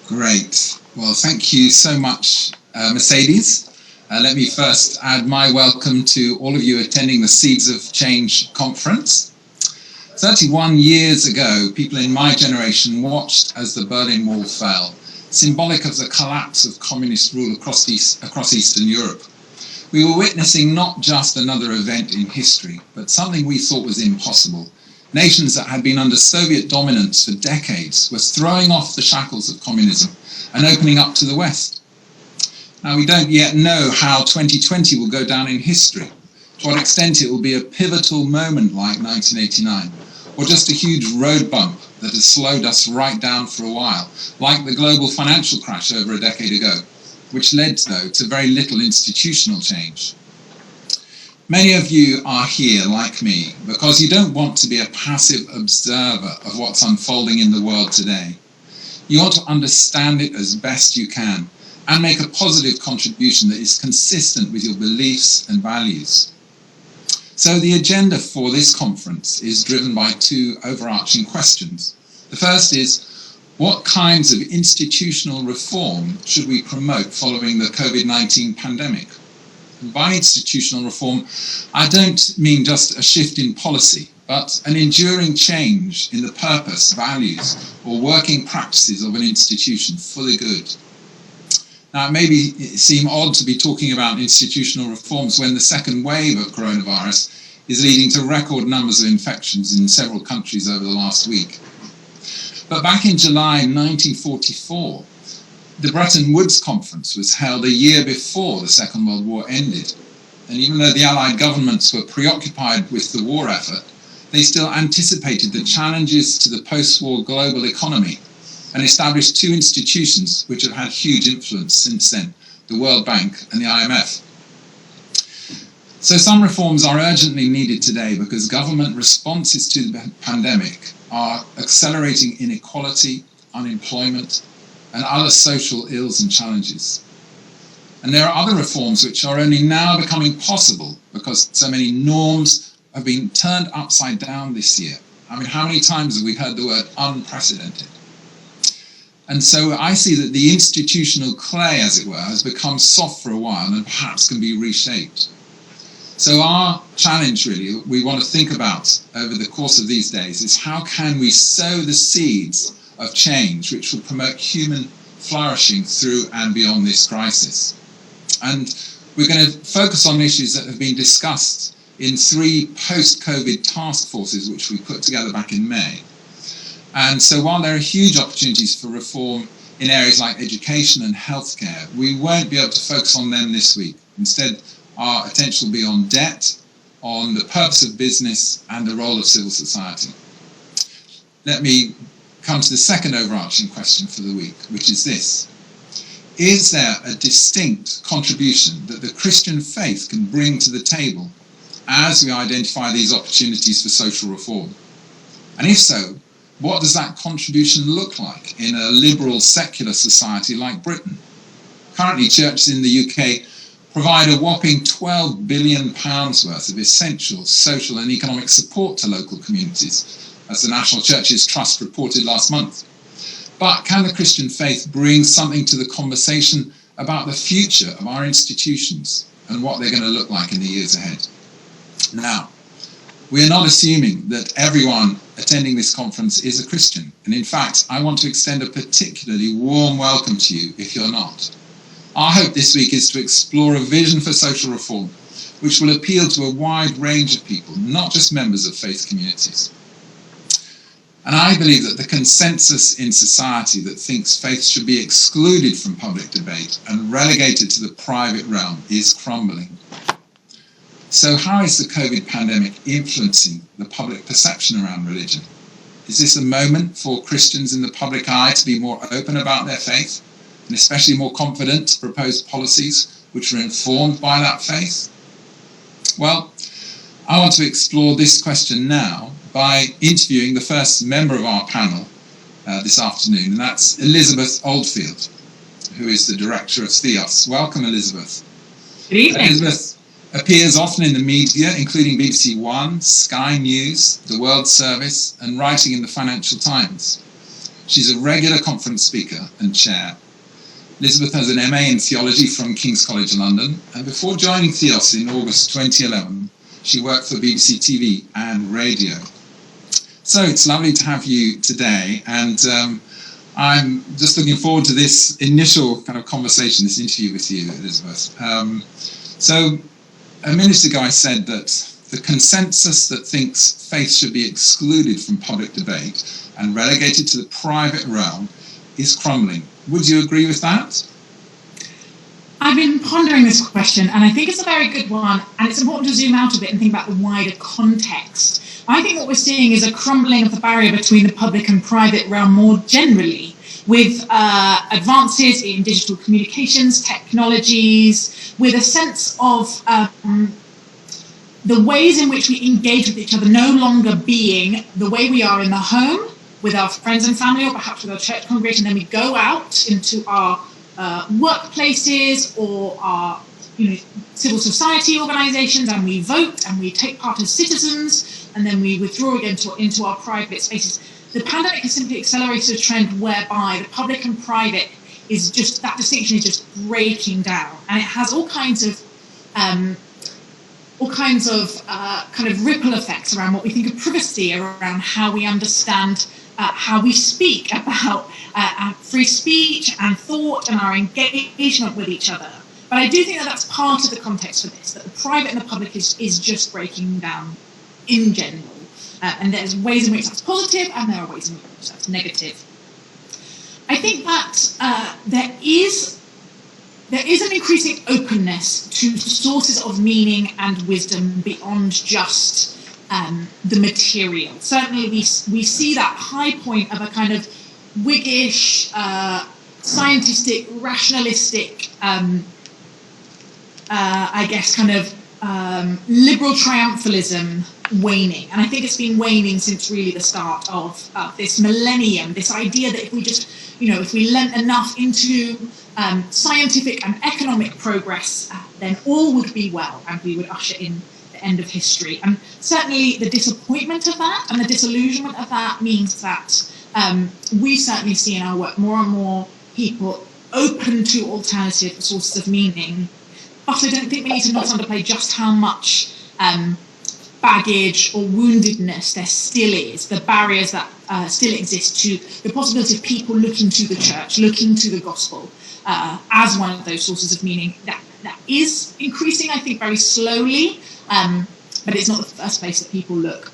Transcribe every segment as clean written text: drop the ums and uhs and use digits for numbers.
Great. Well, thank you so much, Mercedes. Let me first add my welcome to all of you attending the Seeds of Change conference. 31 years ago, people in my generation watched as the Berlin Wall fell, symbolic of the collapse of communist rule across Eastern Europe. We were witnessing not just another event in history, but something we thought was impossible. Nations that had been under Soviet dominance for decades were throwing off the shackles of communism and opening up to the West. Now, we don't yet know how 2020 will go down in history, to what extent it will be a pivotal moment like 1989, or just a huge road bump that has slowed us right down for a while, like the global financial crash over a decade ago, which led, though, to very little institutional change. Many of you are here, like me, because you don't want to be a passive observer of what's unfolding in the world today. You want to understand it as best you can and make a positive contribution that is consistent with your beliefs and values. So the agenda for this conference is driven by two overarching questions. The first is, what kinds of institutional reform should we promote following the COVID-19 pandemic? And by institutional reform, I don't mean just a shift in policy, but an enduring change in the purpose, values, or working practices of an institution for the good. Now, it may seem odd to be talking about institutional reforms when the second wave of coronavirus is leading to record numbers of infections in several countries over the last week. But back in July 1944, the Bretton Woods Conference was held a year before the Second World War ended. And even though the Allied governments were preoccupied with the war effort, they still anticipated the challenges to the post-war global economy and established two institutions which have had huge influence since then, the World Bank and the IMF. So some reforms are urgently needed today because government responses to the pandemic are accelerating inequality, unemployment, and other social ills and challenges. And there are other reforms which are only now becoming possible because so many norms have been turned upside down this year. I mean, how many times have we heard the word unprecedented? And so I see that the institutional clay, as it were, has become soft for a while and perhaps can be reshaped. So our challenge, really, we want to think about over the course of these days is how can we sow the seeds of change which will promote human flourishing through and beyond this crisis. And we're going to focus on issues that have been discussed in three post-COVID task forces which we put together back in May. And so while there are huge opportunities for reform in areas like education and healthcare, we won't be able to focus on them this week. Instead, our attention will be on debt, on the purpose of business, and the role of civil society. Let me come to the second overarching question for the week, which is this. Is there a distinct contribution that the Christian faith can bring to the table as we identify these opportunities for social reform? And if so, what does that contribution look like in a liberal secular society like Britain? Currently, churches in the UK provide a whopping £12 billion worth of essential social and economic support to local communities, as the National Churches Trust reported last month. But can the Christian faith bring something to the conversation about the future of our institutions and what they're going to look like in the years ahead? Now, we are not assuming that everyone attending this conference is a Christian. And in fact, I want to extend a particularly warm welcome to you if you're not. Our hope this week is to explore a vision for social reform, which will appeal to a wide range of people, not just members of faith communities. And I believe that the consensus in society that thinks faith should be excluded from public debate and relegated to the private realm is crumbling. So how is the COVID pandemic influencing the public perception around religion? Is this a moment for Christians in the public eye to be more open about their faith, and especially more confident to propose policies which are informed by that faith? Well, I want to explore this question now by interviewing the first member of our panel this afternoon, and that's Elizabeth Oldfield, who is the director of Theos. Welcome, Elizabeth. Good evening. Elizabeth appears often in the media, including BBC One, Sky News, The World Service, and writing in the Financial Times. She's a regular conference speaker and chair. Elizabeth has an MA in theology from King's College London, and before joining Theos in August 2011, she worked for BBC TV and radio. So it's lovely to have you today, and I'm just looking forward to this initial kind of conversation, this interview with you, Elizabeth. So a minute ago I said that the consensus that thinks faith should be excluded from public debate and relegated to the private realm is crumbling. Would you agree with that? I've been pondering this question, and I think it's a very good one, and it's important to zoom out a bit and think about the wider context. I think what we're seeing is a crumbling of the barrier between the public and private realm more generally, with advances in digital communications, technologies, with a sense of the ways in which we engage with each other no longer being the way we are in the home, with our friends and family, or perhaps with our church congregation, then we go out into our workplaces or our civil society organisations, and we vote and we take part as citizens, and then we withdraw again into our private spaces. The pandemic has simply accelerated a trend whereby the public and private is just, that distinction is just breaking down, and it has all kinds of kind of ripple effects around what we think of privacy, around how we understand how we speak about free speech and thought and our engagement with each other. But I do think that that's part of the context for this, that the private and the public is just breaking down in general. And there's ways in which that's positive, and there are ways in which that's negative. I think that there is an increasing openness to sources of meaning and wisdom beyond just the material. Certainly we see that high point of a kind of Whiggish, scientific, rationalistic, I guess kind of liberal triumphalism waning. And I think it's been waning since really the start of this millennium, this idea that if we just, if we lent enough into scientific and economic progress, then all would be well, and we would usher in the end of history. And certainly the disappointment of that and the disillusionment of that means that we certainly see in our work more and more people open to alternative sources of meaning. But I don't think we need to not underplay just how much baggage or woundedness there still is, the barriers that still exist to the possibility of people looking to the church, looking to the gospel as one of those sources of meaning. That is increasing, I think, very slowly, but it's not the first place that people look.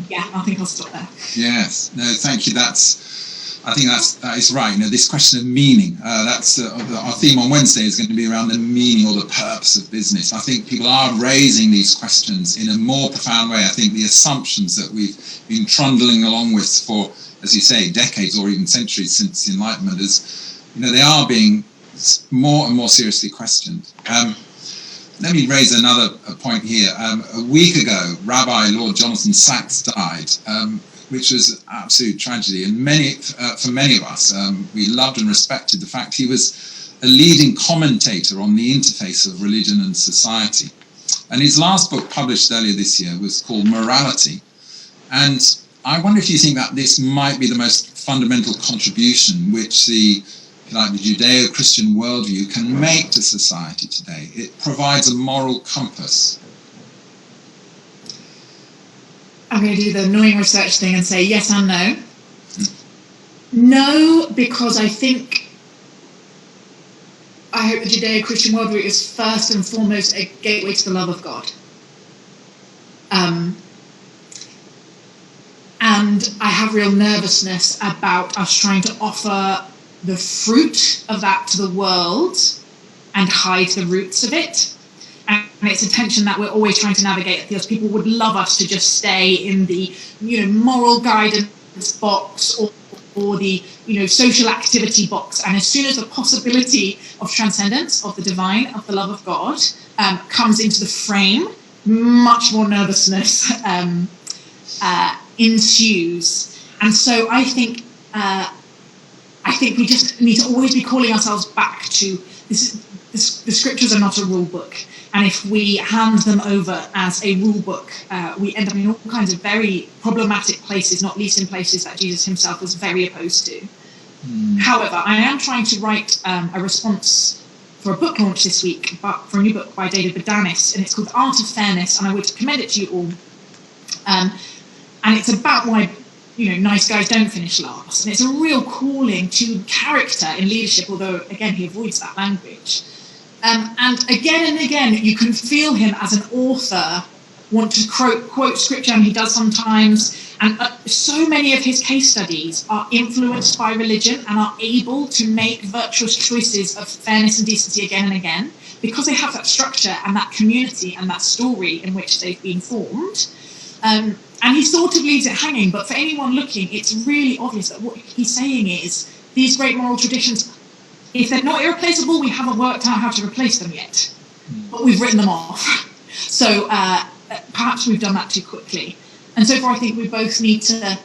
Yeah, I think I'll stop there. Yes, no, thank you. I think that is right. This question of meaning, that's our theme on Wednesday is going to be around the meaning or the purpose of business. I think people are raising these questions in a more profound way. I think the assumptions that we've been trundling along with for, as you say, decades or even centuries since the Enlightenment is, they are being more and more seriously questioned. Let me raise another point here. A week ago, Rabbi Lord Jonathan Sacks died, which was an absolute tragedy. And for many of us, we loved and respected the fact he was a leading commentator on the interface of religion and society. And his last book, published earlier this year, was called Morality. And I wonder if you think that this might be the most fundamental contribution which the Judeo-Christian worldview can make to society today. It provides a moral compass. I'm going to do the annoying research thing and say yes and no. No, because I hope the Judeo-Christian worldview is first and foremost a gateway to the love of God. And I have real nervousness about us trying to offer the fruit of that to the world and hide the roots of it. And it's a tension that we're always trying to navigate, because people would love us to just stay in the, moral guidance box or the, social activity box. And as soon as the possibility of transcendence, of the divine, of the love of God comes into the frame, much more nervousness ensues. And so I think we just need to always be calling ourselves back to this the scriptures are not a rule book. And if we hand them over as a rule book, we end up in all kinds of very problematic places, not least in places that Jesus himself was very opposed to. However, I am trying to write a response for a book launch this week, but for a new book by David Badanis, and it's called The Art of Fairness, and I would commend it to you all. And it's about why nice guys don't finish last. And it's a real calling to character in leadership, although, again, he avoids that language. And again, you can feel him as an author want to quote scripture, and he does sometimes. And so many of his case studies are influenced by religion and are able to make virtuous choices of fairness and decency again and again, because they have that structure and that community and that story in which they've been formed. And he sort of leaves it hanging, but for anyone looking, it's really obvious that what he's saying is these great moral traditions, if they're not irreplaceable, we haven't worked out how to replace them yet, but we've written them off. So perhaps we've done that too quickly. And so far, I think we both need to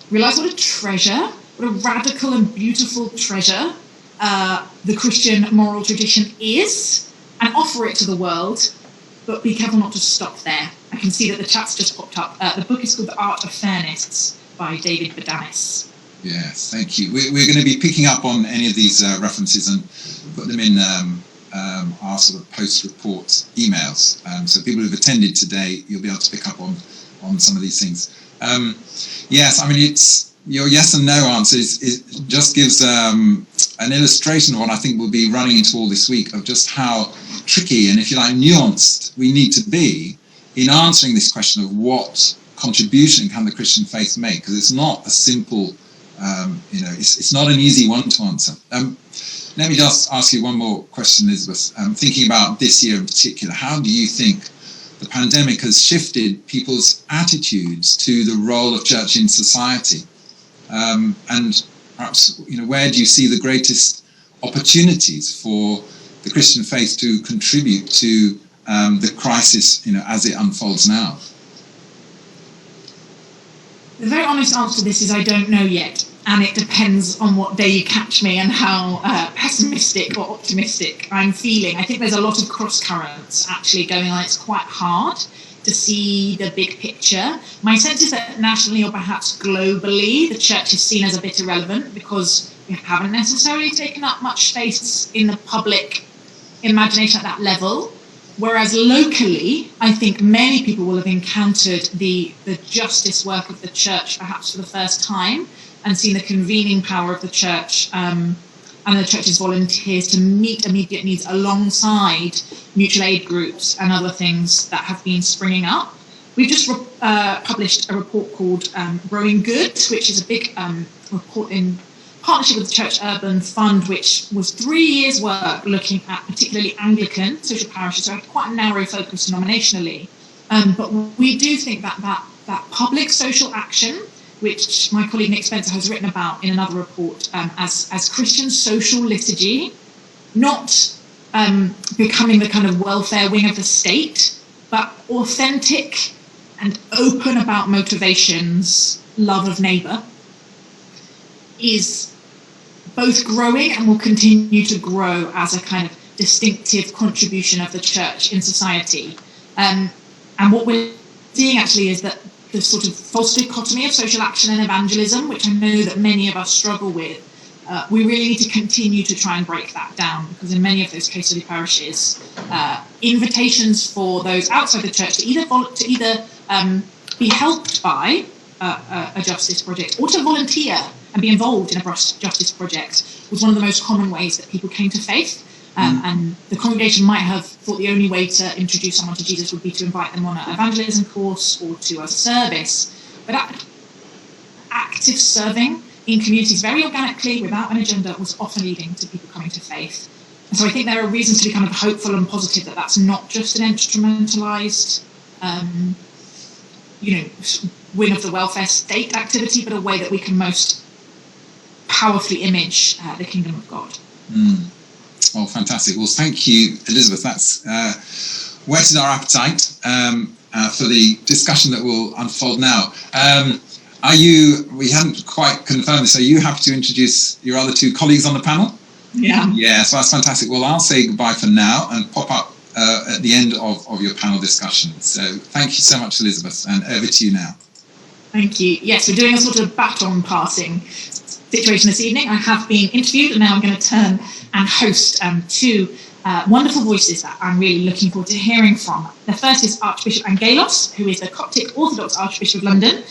realise what a treasure, what a radical and beautiful treasure the Christian moral tradition is, and offer it to the world, but be careful not to stop there. I can see that the chat's just popped up. The book is called The Art of Fairness by David Badanis. Yes, thank you. We're going to be picking up on any of these references and put them in our sort of post-report emails. So people who've attended today, you'll be able to pick up on some of these things. Yes, I mean, it's your yes and no answers. It just gives an illustration of what I think we'll be running into all this week, of just how tricky and, if you like, nuanced we need to be in answering this question of what contribution can the Christian faith make, because it's not a simple, it's not an easy one to answer. Let me just ask you one more question, Elizabeth. Thinking about this year in particular, how do you think the pandemic has shifted people's attitudes to the role of church in society? And perhaps, where do you see the greatest opportunities for the Christian faith to contribute to the crisis, as it unfolds now? The very honest answer to this is I don't know yet, and it depends on what day you catch me and how pessimistic or optimistic I'm feeling. I think there's a lot of cross currents actually going on. It's quite hard to see the big picture. My sense is that nationally or perhaps globally, the church is seen as a bit irrelevant because we haven't necessarily taken up much space in the public imagination at that level. Whereas locally, I think many people will have encountered the justice work of the church perhaps for the first time, and seen the convening power of the church and the church's volunteers to meet immediate needs alongside mutual aid groups and other things that have been springing up. We've just published a report called Growing Good, which is a big report in partnership with the Church Urban Fund, which was 3 years' work looking at particularly Anglican social parishes, so quite a narrow focus denominationally. But we do think that public social action, which my colleague Nick Spencer has written about in another report, as Christian social liturgy, not becoming the kind of welfare wing of the state, but authentic and open about motivations, love of neighbour, is both growing and will continue to grow as a kind of distinctive contribution of the church in society. And what we're seeing actually is that the sort of false dichotomy of social action and evangelism, which I know that many of us struggle with, we really need to continue to try and break that down, because in many of those case study parishes, invitations for those outside the church to either be helped by a justice project or to volunteer and be involved in a justice project was one of the most common ways that people came to faith. And the congregation might have thought the only way to introduce someone to Jesus would be to invite them on an evangelism course or to a service. But active serving in communities very organically, without an agenda, was often leading to people coming to faith. And so I think there are reasons to be kind of hopeful and positive that that's not just an instrumentalised, wing of the welfare state activity, but a way that we can most powerfully image the kingdom of God. Oh, fantastic. Well, thank you, Elizabeth. That's whetted our appetite for the discussion that will unfold now. We hadn't quite confirmed this, are you happy to introduce your other two colleagues on the panel? Yeah, so that's fantastic. Well, I'll say goodbye for now and pop up at the end of your panel discussion. So thank you so much, Elizabeth, and over to you now. Thank you. Yes, we're doing a sort of baton passing situation this evening. I have been interviewed, and now I'm going to turn and host two wonderful voices that I'm really looking forward to hearing from. The first is Archbishop Angaelos, who is the Coptic Orthodox Archbishop of London.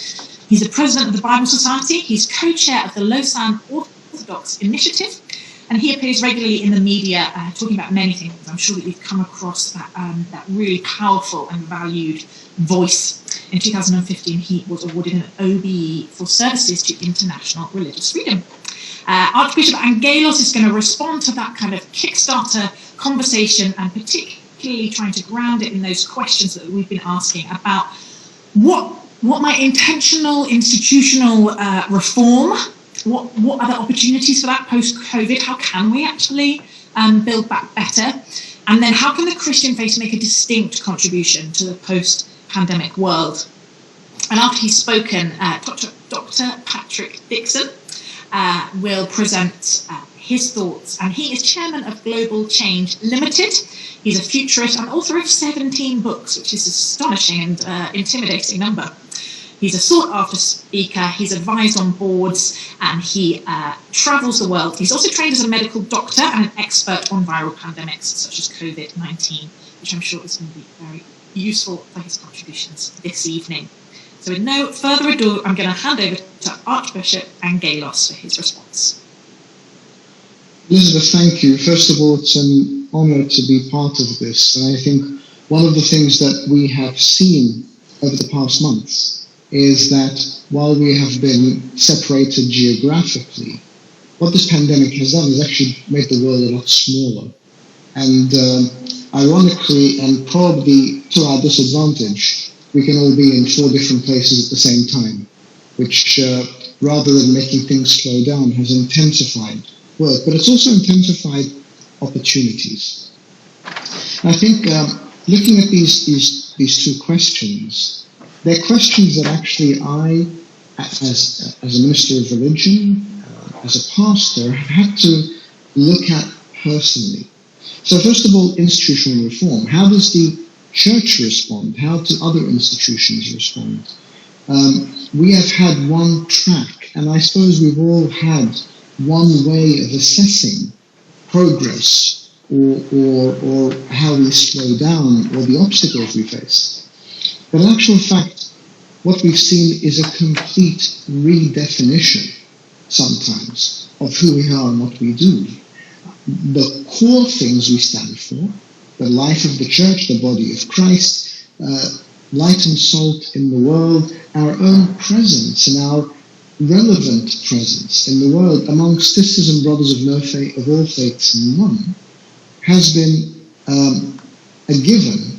He's the president of the Bible Society. He's co-chair of the Lausanne Orthodox Initiative, and he appears regularly in the media talking about many things. I'm sure that you've come across that really powerful and valued voice. In 2015, he was awarded an OBE for services to international religious freedom. Archbishop Angelos is going to respond to that kind of Kickstarter conversation, and particularly trying to ground it in those questions that we've been asking about what might intentional institutional reform, what are the opportunities for that post-COVID? How can we actually build back better? And then how can the Christian faith make a distinct contribution to the post-pandemic world? And after he's spoken, Dr. Patrick Dixon will present his thoughts, and he is chairman of Global Change Ltd. He's a futurist and author of 17 books, which is an astonishing and intimidating number. He's a sought-after speaker, he's advised on boards, and he travels the world. He's also trained as a medical doctor and an expert on viral pandemics, such as COVID-19, which I'm sure is going to be very useful for his contributions this evening. So with no further ado, I'm going to hand over to Archbishop Angelos for his response. Elizabeth, thank you. First of all, it's an honour to be part of this. And I think one of the things that we have seen over the past months is that while we have been separated geographically, what this pandemic has done is actually made the world a lot smaller. And ironically, and probably to our disadvantage, we can all be in 4 different places at the same time, which rather than making things slow down has intensified work, but it's also intensified opportunities. I think looking at these 2 questions, they're questions that actually I, as a minister of religion, as a pastor, have had to look at personally. So first of all, institutional reform. How does the church respond? How do other institutions respond? We have had one track, and I suppose we've all had one way of assessing progress or how we slow down or the obstacles we face. But in actual fact, what we've seen is a complete redefinition sometimes of who we are and what we do. The core things we stand for, the life of the church, the body of Christ, light and salt in the world, our own presence and our relevant presence in the world amongst sisters and brothers of all faiths in one, has been a given.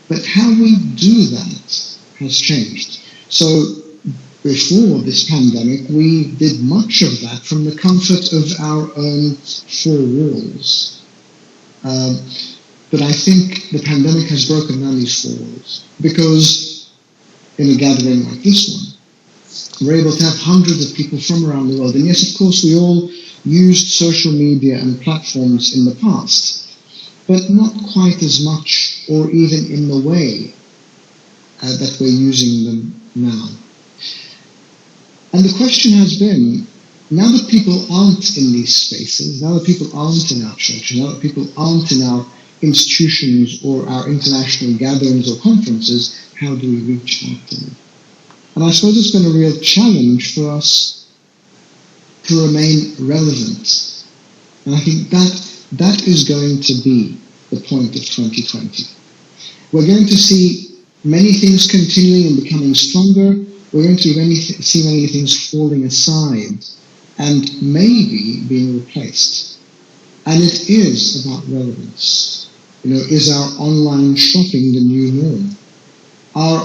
But how we do that has changed. So before this pandemic, we did much of that from the comfort of our own 4 walls. But I think the pandemic has broken down these 4 walls, because in a gathering like this one, we're able to have hundreds of people from around the world. And yes, of course, we all used social media and platforms in the past, but not quite as much or even in the way that we're using them now. And the question has been, now that people aren't in these spaces, now that people aren't in our church, now that people aren't in our institutions or our international gatherings or conferences, how do we reach out to them? And I suppose it's been a real challenge for us to remain relevant. And I think that is going to be the point of 2020. We're going to see many things continuing and becoming stronger. We're going to see many things falling aside and maybe being replaced. And it is about relevance. Is our online shopping the new norm? Are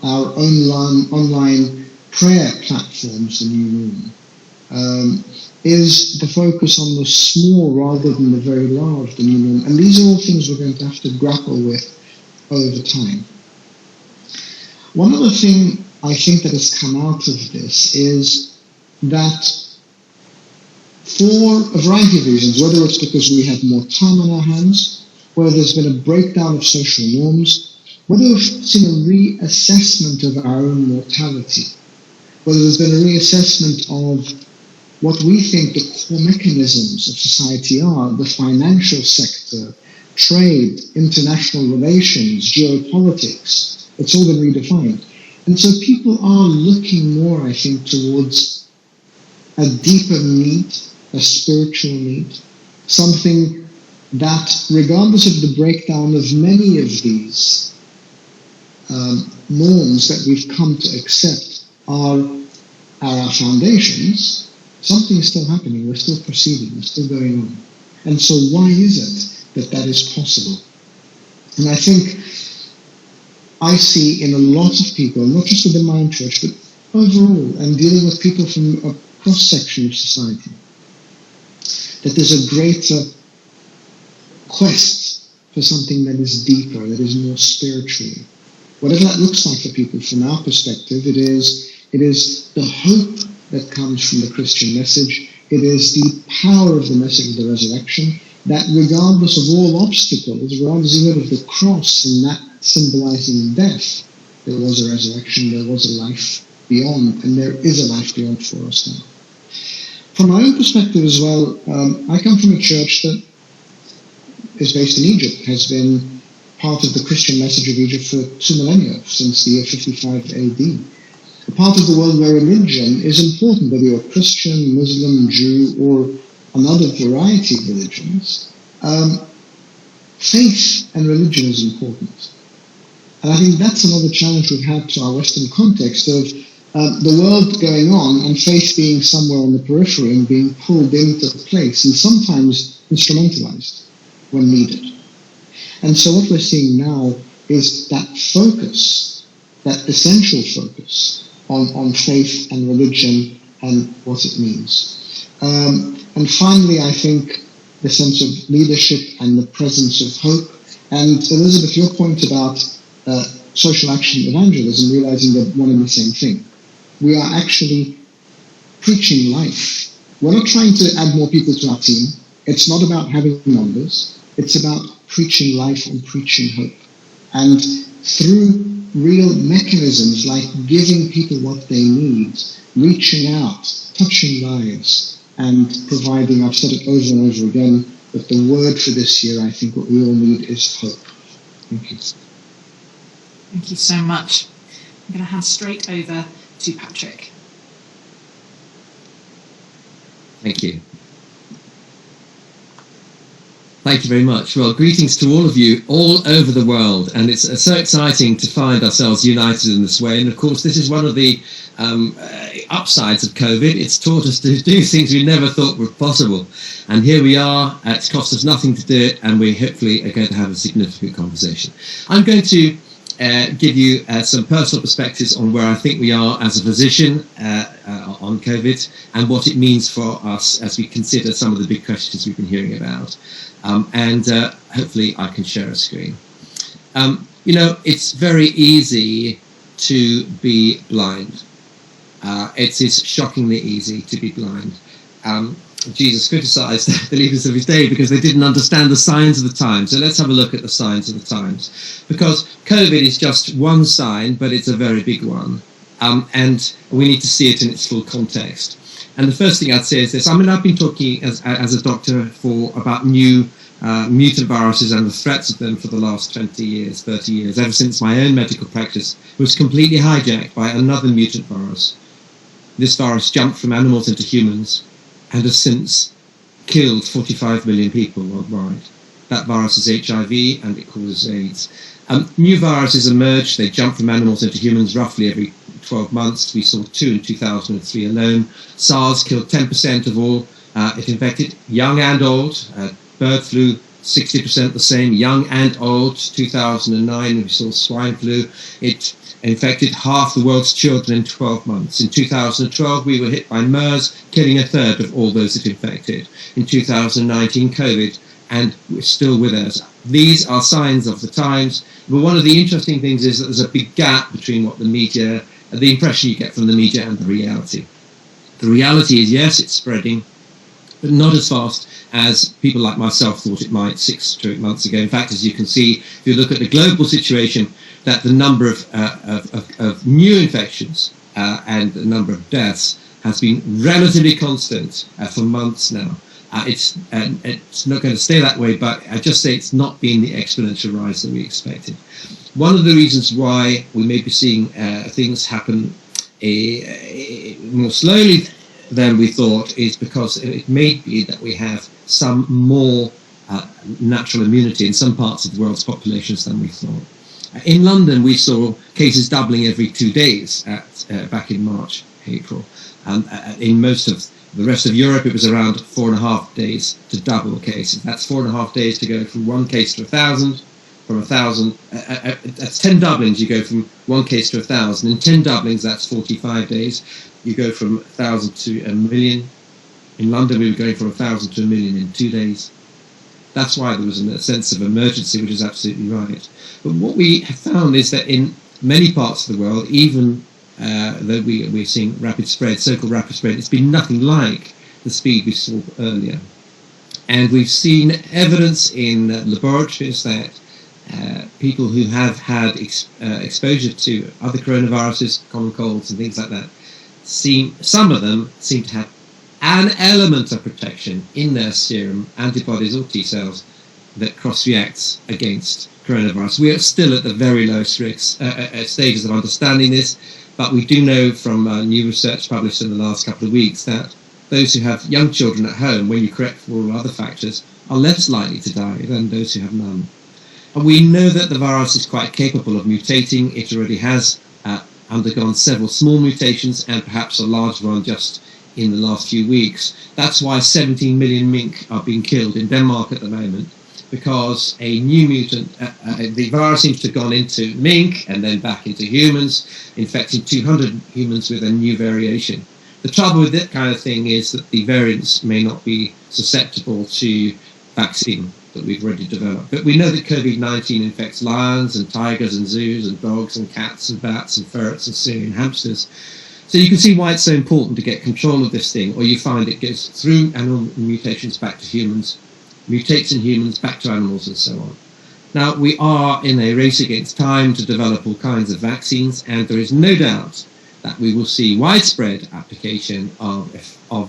our online prayer platforms the new norm? Is the focus on the small rather than the very large the new norm? And these are all things we're going to have to grapple with over time. One other thing I think that has come out of this is that for a variety of reasons, whether it's because we have more time on our hands, whether there's been a breakdown of social norms, whether we've seen a reassessment of our own mortality, whether there's been a reassessment of what we think the core mechanisms of society are, the financial sector, trade, international relations, geopolitics. It's all been redefined. And so people are looking more, I think, towards a deeper need, a spiritual need, something that, regardless of the breakdown of many of these norms that we've come to accept are our foundations, something is still happening, we're still proceeding, we're still going on. And so why is it that that is possible? And I think I see in a lot of people, not just within my own church, but overall, and dealing with people from a cross-section of society, that there's a greater quest for something that is deeper, that is more spiritual. Whatever that looks like for people, from our perspective, it is the hope that comes from the Christian message. It is the power of the message of the resurrection, that regardless of all obstacles, regardless even of the cross and that symbolizing death, there was a resurrection, there was a life beyond, and there is a life beyond for us now. From my own perspective as well, I come from a church that is based in Egypt, has been part of the Christian message of Egypt for 2 millennia, since the year 55 AD. A part of the world where religion is important, whether you're Christian, Muslim, Jew, or another variety of religions. Faith and religion is important. And I think that's another challenge we've had to our Western context of the world going on and faith being somewhere on the periphery and being pulled into place and sometimes instrumentalized when needed. And so what we're seeing now is that focus, that essential focus on faith and religion and what it means. And finally, I think the sense of leadership and the presence of hope. And Elizabeth, your point about social action evangelism, realizing that one and the same thing. We are actually preaching life. We're not trying to add more people to our team. It's not about having numbers. It's about preaching life and preaching hope. And through real mechanisms like giving people what they need, reaching out, touching lives, and providing, I've said it over and over again, but the word for this year, I think what we all need is hope. Thank you. Thank you so much. I'm going to hand straight over to Patrick. Thank you. Thank you very much. Well, greetings to all of you all over the world, and it's so exciting to find ourselves united in this way. And of course, this is one of the upsides of COVID. It's taught us to do things we never thought were possible. And here we are. It's cost us nothing to do it, and we hopefully are going to have a significant conversation. I'm going to give you some personal perspectives on where I think we are as a physician on COVID and what it means for us as we consider some of the big questions we've been hearing about. And hopefully I can share a screen. You know, it's very easy to be blind. It is shockingly easy to be blind. Jesus criticized the leaders of his day because they didn't understand the signs of the times. So let's have a look at the signs of the times. Because COVID is just one sign, but it's a very big one. And we need to see it in its full context. And the first thing I'd say is this. I mean, I've been talking as a doctor about new mutant viruses and the threats of them for the last 20 years, 30 years, ever since my own medical practice was completely hijacked by another mutant virus. This virus jumped from animals into humans and has since killed 45 million people worldwide. That virus is HIV and it causes AIDS. New viruses emerge, they jump from animals into humans roughly every 12 months. We saw 2 in 2003 alone. SARS killed 10% of all it infected, young and old. Bird flu, 60% the same, young and old. 2009, we saw swine flu. It infected half the world's children in 12 months. In 2012, we were hit by MERS, killing a third of all those it infected. In 2019, COVID, and we're still with us. These are signs of the times. But one of the interesting things is that there's a big gap between what the media, the impression you get from the media and the reality. The reality is, yes, it's spreading. but not as fast as people like myself thought it might 6 to 8 months ago. In fact, as you can see, if you look at the global situation, that the number of new infections and the number of deaths has been relatively constant for months now. It's not going to stay that way, but I just say it's not been the exponential rise that we expected. One of the reasons why we may be seeing things happen more slowly than we thought is because it may be that we have some more natural immunity in some parts of the world's populations than we thought. In London, we saw cases doubling every 2 days back in March, April. In most of the rest of Europe, it was around 4.5 days to double cases. That's 4.5 days to go from 1 case to 1,000. From 1,000, that's 10 doublings. You go from 1 case to 1,000. In 10 doublings, that's 45 days. You go from 1,000 to 1 million. In London, we were going from 1,000 to 1 million in 2 days. That's why there was a sense of emergency, which is absolutely right. But what we have found is that in many parts of the world, even though we're seeing rapid spread, so-called rapid spread, it's been nothing like the speed we saw earlier. And we've seen evidence in laboratories that people who have had exposure to other coronaviruses, common colds and things like that, some of them seem to have an element of protection in their serum, antibodies or T cells, that cross-reacts against coronavirus. We are still at the very low stages of understanding this, but we do know from new research published in the last couple of weeks that those who have young children at home, when you correct for all other factors, are less likely to die than those who have none. And we know that the virus is quite capable of mutating. It already has undergone several small mutations and perhaps a large one just in the last few weeks. That's why 17 million mink are being killed in Denmark at the moment, because a new mutant, the virus seems to have gone into mink and then back into humans, infecting 200 humans with a new variation. The trouble with that kind of thing is that the variants may not be susceptible to vaccine that we've already developed. But we know that COVID-19 infects lions and tigers and zoos and dogs and cats and bats and ferrets and Syrian hamsters. So you can see why it's so important to get control of this thing, or you find it goes through animal mutations back to humans, mutates in humans back to animals and so on. Now, we are in a race against time to develop all kinds of vaccines, and there is no doubt that we will see widespread application of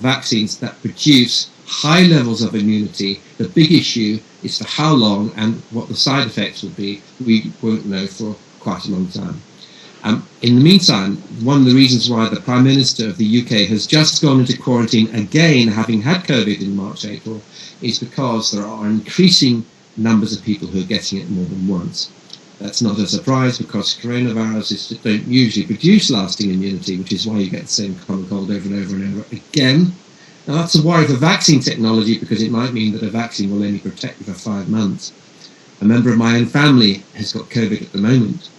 vaccines that produce high levels of immunity. The big issue is for how long and what the side effects will be. We won't know for quite a long time. In the meantime, one of the reasons why the Prime Minister of the UK has just gone into quarantine again, having had COVID in March, April, is because there are increasing numbers of people who are getting it more than once. That's not a surprise, because coronaviruses don't usually produce lasting immunity, which is why you get the same common cold over and over and over again. Now, that's a worry for vaccine technology, because it might mean that a vaccine will only protect you for 5 months. A member of my own family has got COVID at the moment.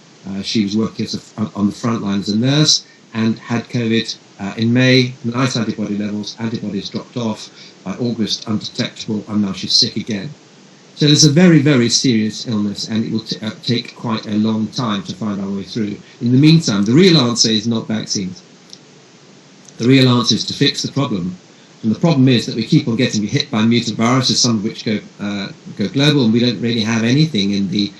She was working on the front line as a nurse and had COVID in May. Nice antibody levels, antibodies dropped off. By August, undetectable, and now she's sick again. So there's a very, very serious illness, and it will take quite a long time to find our way through. In the meantime, the real answer is not vaccines. The real answer is to fix the problem. And the problem is that we keep on getting hit by mutant viruses, some of which go global, and we don't really have anything in the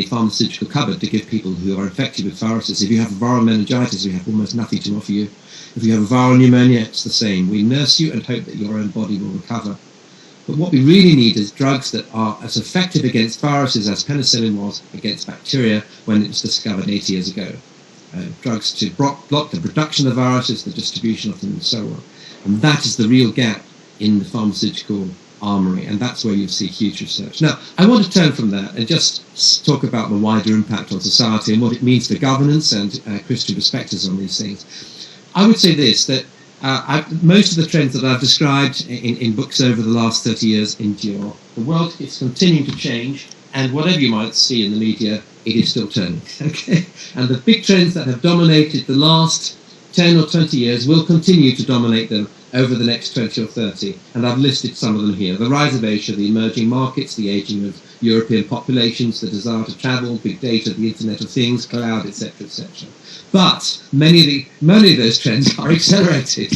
pharmaceutical cupboard to give people who are infected with viruses. If you have viral meningitis, we have almost nothing to offer you. If you have a viral pneumonia, it's the same. We nurse you and hope that your own body will recover. But what we really need is drugs that are as effective against viruses as penicillin was against bacteria when it was discovered 80 years ago. Drugs to block the production of viruses, the distribution of them, and so on. And that is the real gap in the pharmaceutical armory, and that's where you see huge research. Now, I want to turn from that and just talk about the wider impact on society and what it means for governance and Christian perspectives on these things. I would say this, that most of the trends that I've described in books over the last 30 years endure. The world is continuing to change, and whatever you might see in the media, it is still turning. Okay, and the big trends that have dominated the last 10 or 20 years will continue to dominate them over the next 20 or 30, and I've listed some of them here. The rise of Asia, the emerging markets, the aging of European populations, the desire to travel, big data, the Internet of Things, cloud, etc., etc. But many of those trends are accelerated.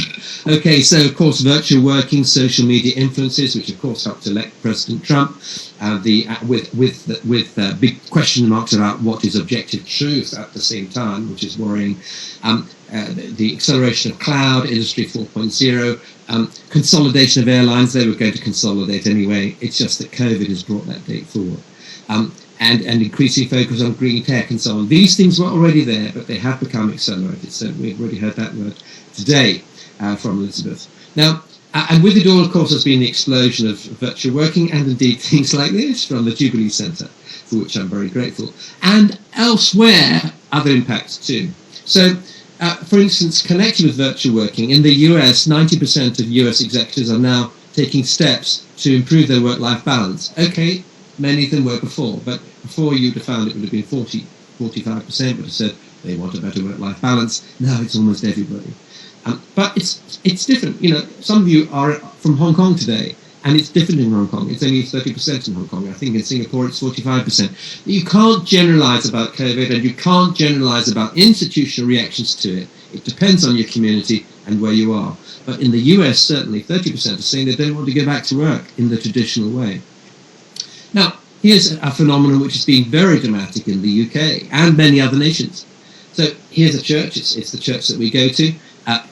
Okay, so of course virtual working, social media influences, which of course helped elect President Trump, with big question marks about what is objective truth at the same time, which is worrying. The acceleration of cloud, Industry 4.0, consolidation of airlines. They were going to consolidate anyway. It's just that COVID has brought that date forward. And increasing focus on green tech and so on. These things were already there, but they have become accelerated. So we've already heard that word today from Elizabeth. Now, and with it all, of course, has been the explosion of virtual working and indeed things like this from the Jubilee Centre, for which I'm very grateful. And elsewhere, other impacts too. So, for instance, connected with virtual working, in the US, 90% of US executives are now taking steps to improve their work-life balance. Okay, many of them were before, but before you'd have found it would have been 45% would have said they want a better work-life balance. Now it's almost everybody. But it's different. You know, some of you are from Hong Kong today, and it's different in Hong Kong. It's only 30% in Hong Kong. I think in Singapore it's 45%. You can't generalize about COVID, and you can't generalize about institutional reactions to it. It depends on your community and where you are. But in the US, certainly 30% are saying they don't want to go back to work in the traditional way. Now, here's a phenomenon which has been very dramatic in the UK and many other nations. So here's a church. It's the church that we go to.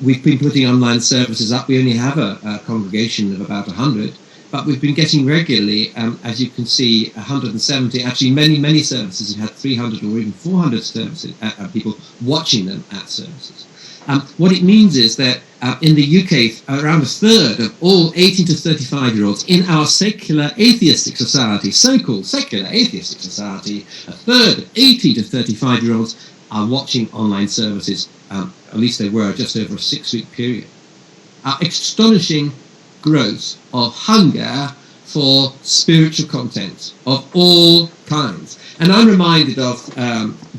We've been putting online services up. We only have a congregation of about 100, but we've been getting regularly, as you can see, 170. Actually, many services have had 300 or even 400 services, people watching them at services. What it means is that in the UK, around a third of all 18 to 35-year-olds in our secular atheistic society, so-called secular atheistic society, a third of 18 to 35-year-olds are watching online services. At least they were just over a 6-week period. Astonishing growth of hunger for spiritual content of all kinds. And I'm reminded of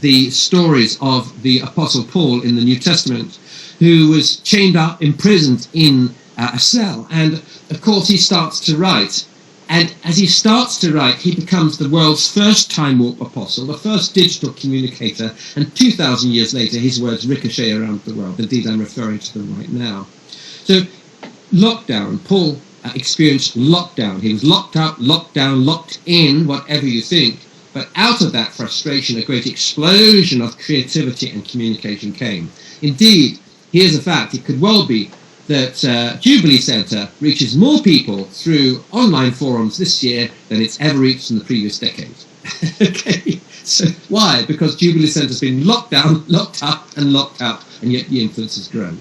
the stories of the Apostle Paul in the New Testament, who was chained up, imprisoned in a cell. And of course he starts to write. And as he starts to write, he becomes the world's first time warp apostle, the first digital communicator, and 2,000 years later, his words ricochet around the world. Indeed, I'm referring to them right now. So, lockdown. Paul experienced lockdown. He was locked up, locked down, locked in, whatever you think. But out of that frustration, a great explosion of creativity and communication came. Indeed, here's a fact. It could well be that Jubilee Centre reaches more people through online forums this year than it's ever reached in the previous decade. Okay, so why? Because Jubilee Centre has been locked down, locked up, and locked out, and yet the influence has grown.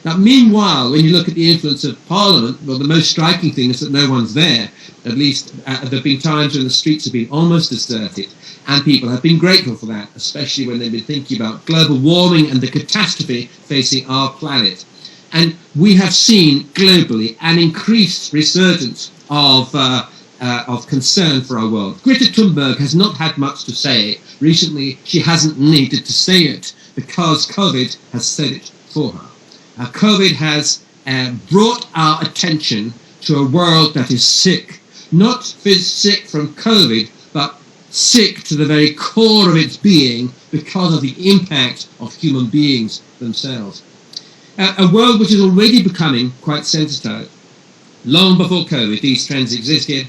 Now, meanwhile, when you look at the influence of Parliament, well, the most striking thing is that no one's there. At least there have been times when the streets have been almost deserted, and people have been grateful for that, especially when they've been thinking about global warming and the catastrophe facing our planet. And we have seen globally an increased resurgence of concern for our world. Greta Thunberg has not had much to say. Recently, she hasn't needed to say it because COVID has said it for her. COVID has brought our attention to a world that is sick. Not sick from COVID, but sick to the very core of its being because of the impact of human beings themselves. A world which is already becoming quite sensitized. Long before COVID, these trends existed,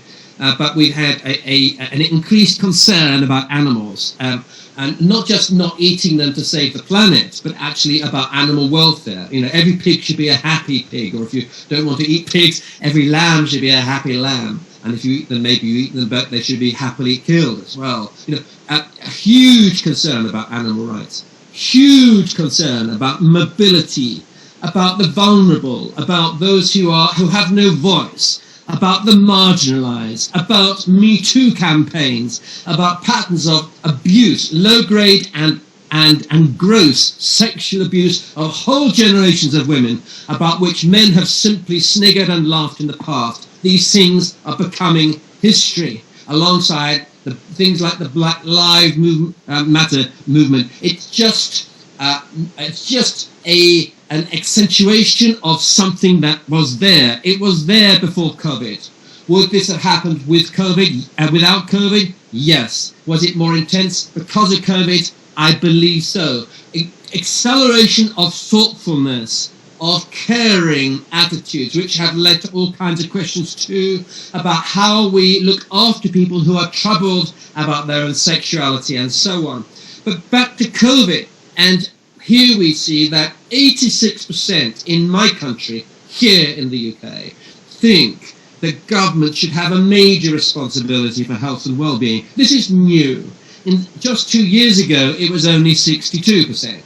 but we've had an increased concern about animals, and not just not eating them to save the planet, but actually about animal welfare. You know, every pig should be a happy pig, or if you don't want to eat pigs, every lamb should be a happy lamb. And if you eat them, maybe you eat them, but they should be happily killed as well. You know, a huge concern about animal rights, huge concern about mobility, about the vulnerable, about those who have no voice, about the marginalized, about Me Too campaigns, about patterns of abuse, low-grade and gross sexual abuse of whole generations of women, about which men have simply sniggered and laughed in the past. These things are becoming history, alongside the things like the Black Lives Matter movement. It's just a an accentuation of something that was there. It was there before COVID. Would this have happened with COVID and without COVID? Yes. Was it more intense because of COVID? I believe so. Acceleration of thoughtfulness, of caring attitudes, which have led to all kinds of questions too about how we look after people who are troubled about their own sexuality and so on. But back to COVID, and here we see that 86% in my country, here in the UK, think the government should have a major responsibility for health and well-being. This is new. Just 2 years ago, it was only 62%.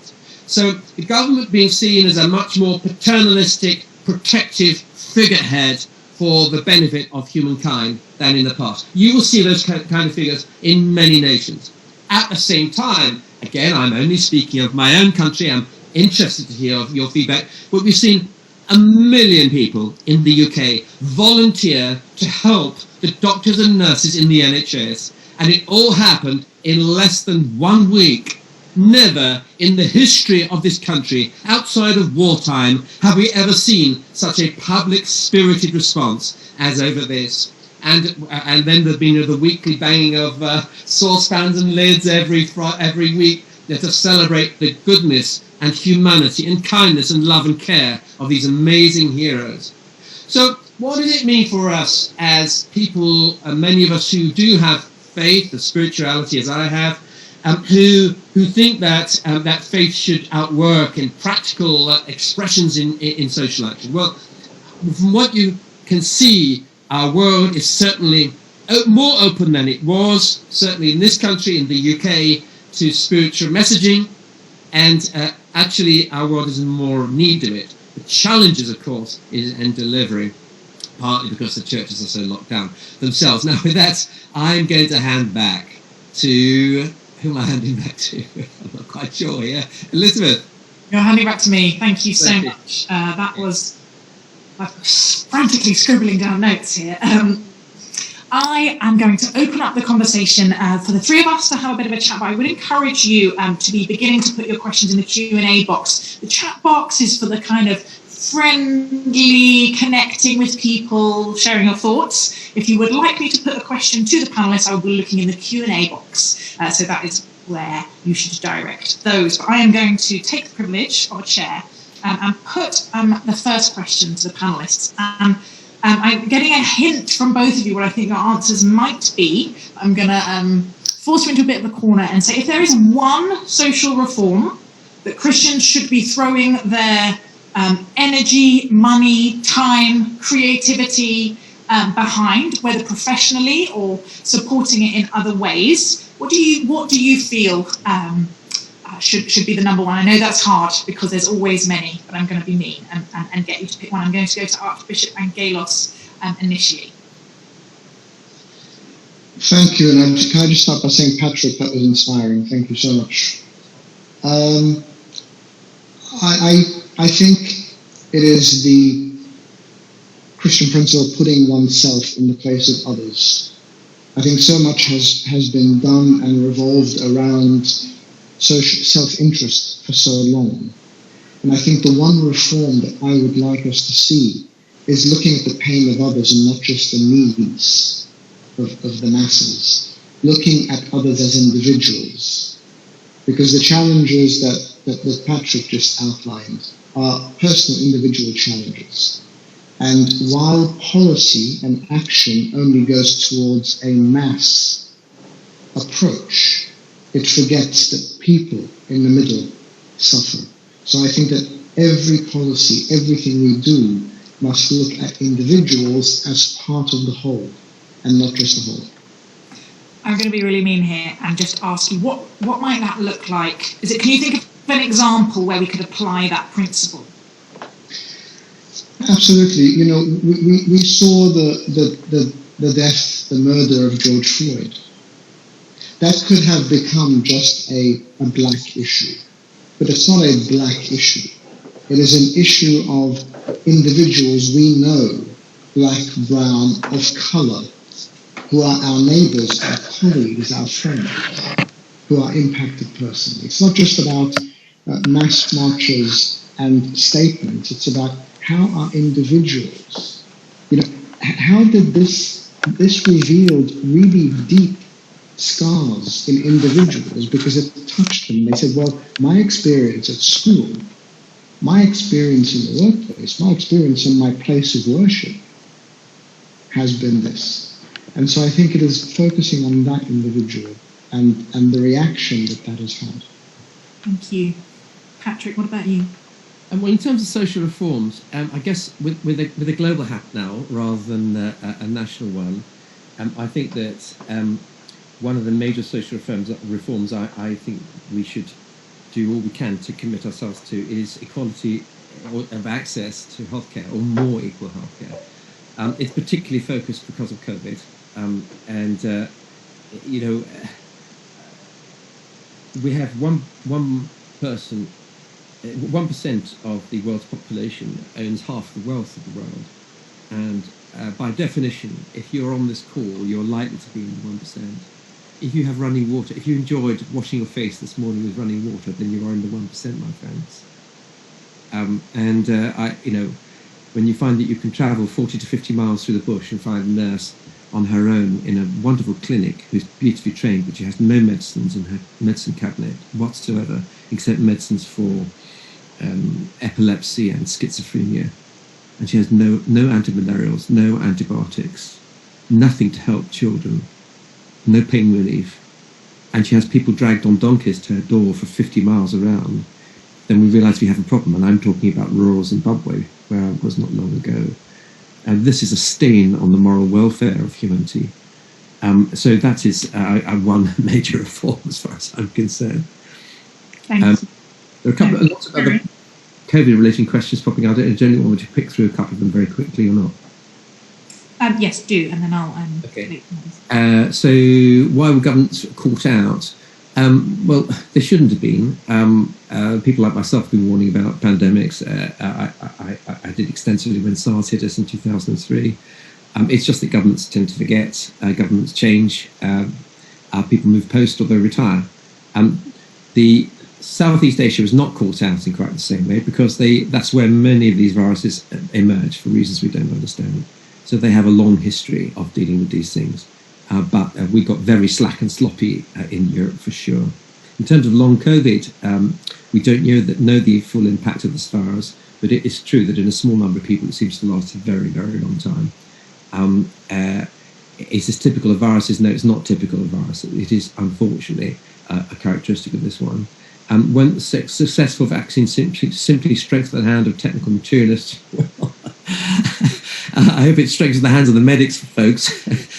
So the government being seen as a much more paternalistic, protective figurehead for the benefit of humankind than in the past. You will see those kind of figures in many nations. At the same time, again, I'm only speaking of my own country, I'm interested to hear your feedback, but we've seen 1 million people in the UK volunteer to help the doctors and nurses in the NHS, and it all happened in less than 1 week. Never in the history of this country, outside of wartime, have we ever seen such a public-spirited response as over this. And then there's been the weekly banging of saucepans and lids every week to celebrate the goodness and humanity and kindness and love and care of these amazing heroes. So what does it mean for us as people, many of us who do have faith, the spirituality as I have, who think that that faith should outwork in practical expressions in social action? Well, from what you can see, our world is certainly more open than it was, certainly in this country, in the UK, to spiritual messaging, and actually our world is in more need of it. The challenges, of course, is in delivery, partly because the churches are so locked down themselves. Now, with that, I'm going to hand back to... Who am I handing back to? I'm not quite sure here. Elizabeth. You're handing back to me. Thank you so much. That was... I'm frantically scribbling down notes here. I am going to open up the conversation for the three of us to have a bit of a chat, but I would encourage you to be beginning to put your questions in the Q&A box. The chat box is for the kind of friendly, connecting with people, sharing your thoughts. If you would like me to put a question to the panelists, I will be looking in the Q&A box. So that is where you should direct those. But I am going to take the privilege of a chair and put the first question to the panelists. I'm getting a hint from both of you what I think your answers might be. I'm going to force you into a bit of a corner and say, if there is one social reform that Christians should be throwing their energy, money, time, creativity behind, whether professionally or supporting it in other ways, what do you feel should be the number one? I know that's hard because there's always many, but I'm going to be mean and get you to pick one. I'm going to go to Archbishop Angelos initially. Thank you, and can I just start by saying, Patrick, that was inspiring. Thank you so much. I think it is the Christian principle of putting oneself in the place of others. I think so much has been done and revolved around social self-interest for so long. And I think the one reform that I would like us to see is looking at the pain of others and not just the needs of the masses, looking at others as individuals. Because the challenges that Patrick just outlined are personal individual challenges. And while policy and action only goes towards a mass approach, it forgets that people in the middle suffer. So I think that every policy, everything we do, must look at individuals as part of the whole and not just the whole. I'm going to be really mean here and just ask you, what might that look like? Can you think of an example where we could apply that principle? Absolutely. You know, we saw the death, the murder of George Floyd. That could have become just a black issue, but it's not a black issue. It is an issue of individuals we know, black, brown, of colour, who are our neighbours, our colleagues, our friends, who are impacted personally. It's not just about mass marches and statements. It's about how are individuals, how did this revealed really deep scars in individuals because it touched them. They said, well, my experience at school, my experience in the workplace, my experience in my place of worship has been this. And so I think it is focusing on that individual and the reaction that has had. Thank you. Patrick, what about you? Well, in terms of social reforms, I guess with a global hat now rather than a national one, I think that one of the major social reforms I think we should do all we can to commit ourselves to is equality of access to healthcare, or more equal healthcare. It's particularly focused because of COVID, we have 1% of the world's population owns half the wealth of the world, and by definition, if you're on this call, you're likely to be in the 1%. If you have running water, if you enjoyed washing your face this morning with running water, then you are in the 1%, my friends. When you find that you can travel 40 to 50 miles through the bush and find a nurse on her own in a wonderful clinic who's beautifully trained, but she has no medicines in her medicine cabinet whatsoever, except medicines for epilepsy and schizophrenia, and she has no antimalarials, no antibiotics, nothing to help children, no pain relief, and she has people dragged on donkeys to her door for 50 miles around, then we realise we have a problem. And I'm talking about rural Zimbabwe, where I was not long ago. And this is a stain on the moral welfare of humanity. So that is one major reform as far as I'm concerned. Thanks. There are lots of other COVID-related questions popping out. I don't generally want me to pick through a couple of them very quickly or not. Yes, do, and then I'll... Okay. So why were governments caught out? Well, they shouldn't have been. People like myself have been warning about pandemics. I did extensively when SARS hit us in 2003. It's just that governments tend to forget. Governments change. People move post or they retire. The Southeast Asia was not caught out in quite the same way because that's where many of these viruses emerge for reasons we don't understand. So they have a long history of dealing with these things. But we got very slack and sloppy in Europe for sure. In terms of long COVID, we don't know the full impact of this virus, but it is true that in a small number of people it seems to last a very, very long time. Is this typical of viruses? No, it's not typical of viruses. It is unfortunately a characteristic of this one. When successful vaccines simply strengthen the hand of technical materialists, well, I hope it strengthens the hands of the medics, folks,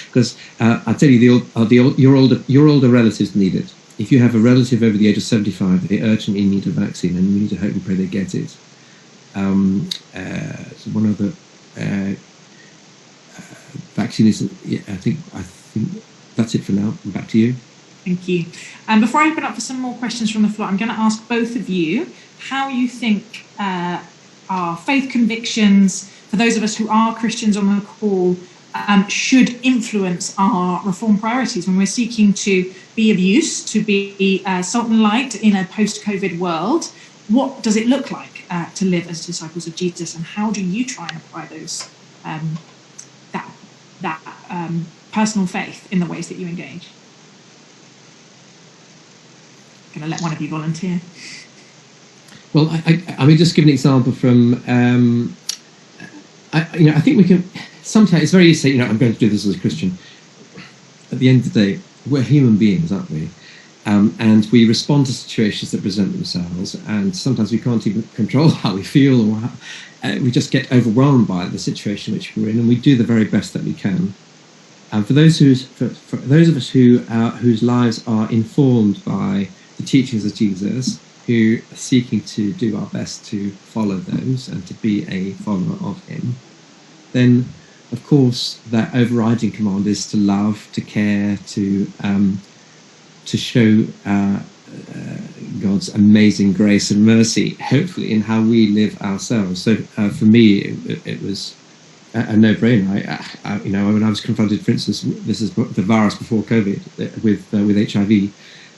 because I tell you, your older relatives need it. If you have a relative over the age of 75, they urgently need a vaccine, and you need to hope and pray they get it. So one of the vaccine is, I think that's it for now. Back to you. Thank you. Before I open up for some more questions from the floor, I'm going to ask both of you how you think our faith convictions, for those of us who are Christians on the call, should influence our reform priorities when we're seeking to be of use, to be salt and light in a post-COVID world. What does it look like to live as disciples of Jesus, and how do you try and apply those that personal faith in the ways that you engage? I'm going to let one of you volunteer. Well, I mean, just give an example from. I think we can. Sometimes it's very easy to say, I'm going to do this as a Christian. At the end of the day, we're human beings, aren't we? And we respond to situations that present themselves, and sometimes we can't even control how we feel, or we just get overwhelmed by the situation which we're in, and we do the very best that we can. And for those of us whose lives are informed by the teachings of Jesus, who are seeking to do our best to follow those and to be a follower of him, then of course that overriding command is to love, to care, to show God's amazing grace and mercy, hopefully in how we live ourselves. So for me, it was a no-brainer. When I was confronted, for instance, this is the virus before COVID with HIV.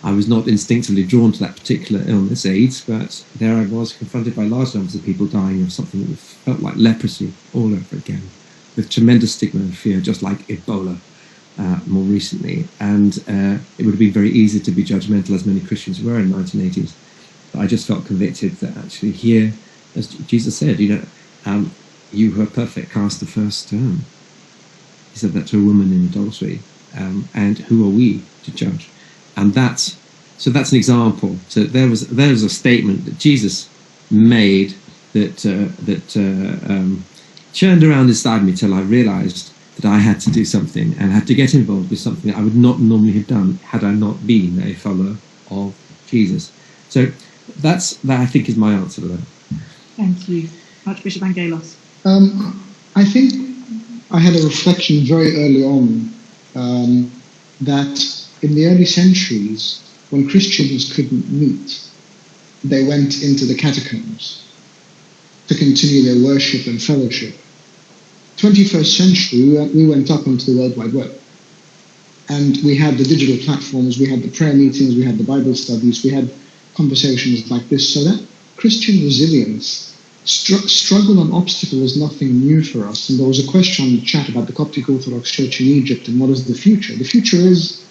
I was not instinctively drawn to that particular illness, AIDS, but there I was confronted by large numbers of people dying of something that felt like leprosy all over again, with tremendous stigma and fear, just like Ebola more recently. And it would have been very easy to be judgmental, as many Christians were in the 1980s. But I just felt convicted that actually here, as Jesus said, you who are perfect, cast the first stone. He said that to a woman in adultery. And who are we to judge? And that's an example. So there was a statement that Jesus made that churned around inside me till I realised that I had to do something and had to get involved with something that I would not normally have done had I not been a follower of Jesus. So that I think is my answer to that. Thank you, Archbishop Angelos. I think I had a reflection very early on that in the early centuries, when Christians couldn't meet, they went into the catacombs to continue their worship and fellowship. 21st century, we went up onto the World Wide Web. And we had the digital platforms, we had the prayer meetings, we had the Bible studies, we had conversations like this. So that Christian resilience, struggle and obstacle is nothing new for us. And there was a question on the chat about the Coptic Orthodox Church in Egypt and what is the future. The future is,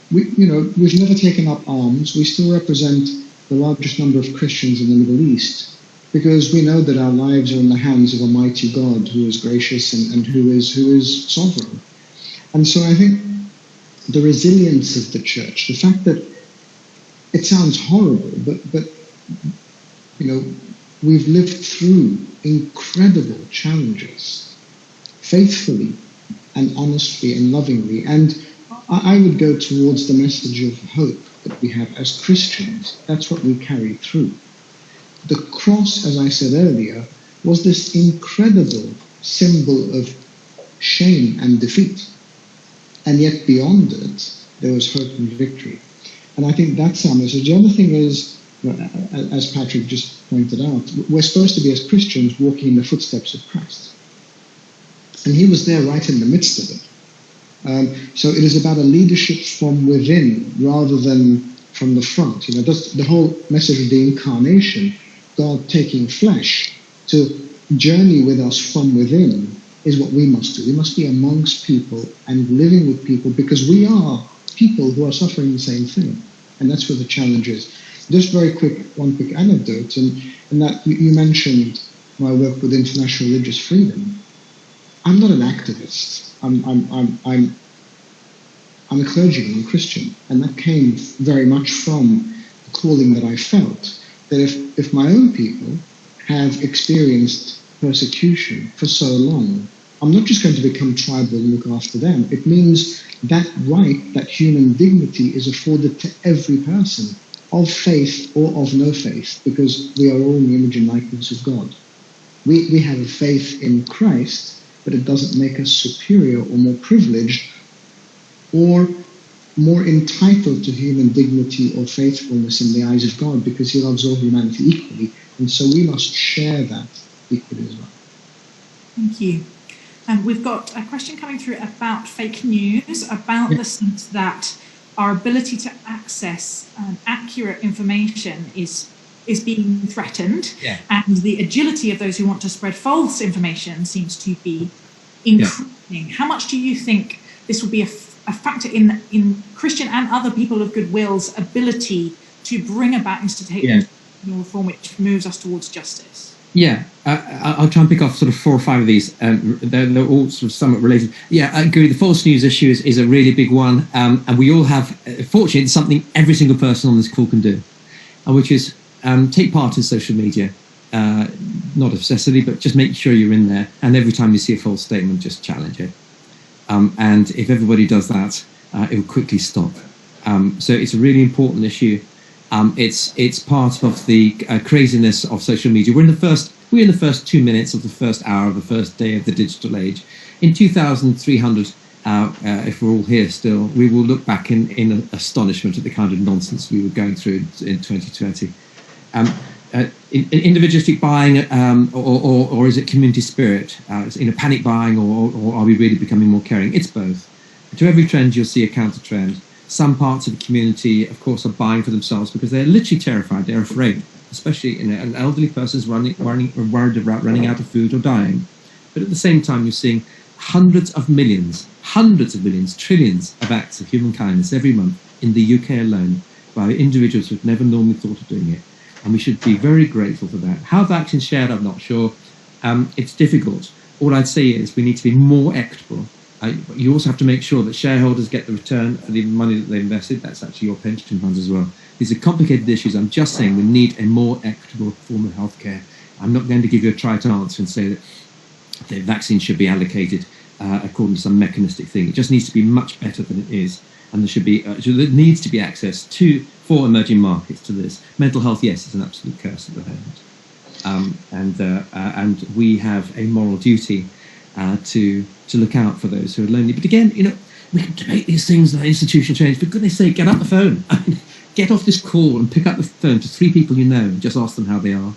we've never taken up arms. We still represent the largest number of Christians in the Middle East because we know that our lives are in the hands of a mighty God who is gracious and who is sovereign. And so I think the resilience of the church, the fact that it sounds horrible, but we've lived through incredible challenges, faithfully and honestly and lovingly. And I would go towards the message of hope that we have as Christians. That's what we carry through. The cross, as I said earlier, was this incredible symbol of shame and defeat. And yet beyond it, there was hope and victory. And I think that's our message. The other thing is, as Patrick just pointed out, we're supposed to be, as Christians, walking in the footsteps of Christ. And he was there right in the midst of it. So it is about a leadership from within rather than from the front. That's the whole message of the incarnation, God taking flesh to journey with us from within, is what we must do. We must be amongst people and living with people because we are people who are suffering the same thing. And that's where the challenge is. Just one quick anecdote, and that you mentioned my work with international religious freedom. I'm not an activist. I'm a clergyman, I'm Christian, and that came very much from the calling that I felt, that if my own people have experienced persecution for so long, I'm not just going to become tribal and look after them. It means that right, that human dignity is afforded to every person, of faith or of no faith, because we are all in the image and likeness of God. We have a faith in Christ, but it doesn't make us superior or more privileged or more entitled to human dignity or faithfulness in the eyes of God, because he loves all humanity equally. And so we must share that equally as well. Thank you. And we've got a question coming through about fake news, about the sense that our ability to access accurate information is being threatened, and the agility of those who want to spread false information seems to be increasing. How much do you think this will be a factor in Christian and other people of goodwill's ability to bring about institutional reform which moves us towards justice? I'll try and pick off sort of 4 or 5 of these. They're all sort of somewhat related. I agree. The false news issue is a really big one, and we all have, fortunately, it's something every single person on this call can do, which is take part in social media, not obsessively, but just make sure you're in there, and every time you see a false statement, just challenge it. And if everybody does that, it will quickly stop. So it's a really important issue. It's part of the craziness of social media. We're in the first 2 minutes of the first hour of the first day of the digital age. In 2300, if we're all here still, we will look back in astonishment at the kind of nonsense we were going through in 2020. Individualistic buying, or is it community spirit? Panic buying, or are we really becoming more caring? It's both. To every trend, you'll see a counter trend. Some parts of the community, of course, are buying for themselves because they're literally terrified. They're afraid, especially an elderly person's worried about running out of food or dying. But at the same time, you're seeing hundreds of millions, trillions of acts of human kindness every month in the UK alone by individuals who've never normally thought of doing it. And we should be very grateful for that. How that's shared, I'm not sure. It's difficult. All I'd say is we need to be more equitable. You also have to make sure that shareholders get the return for the money that they invested. That's actually your pension funds as well. These are complicated issues. I'm just saying we need a more equitable form of healthcare. I'm not going to give you a trite answer and say that the vaccine should be allocated according to some mechanistic thing. It just needs to be much better than it is. And there should be there needs to be access for emerging markets to this. Mental health, yes, it's an absolute curse at the moment. And we have a moral duty to look out for those who are lonely. But again, we can debate these things like institutional change. For goodness sake, get up the phone. Get off this call and pick up the phone to 3 people you know and just ask them how they are.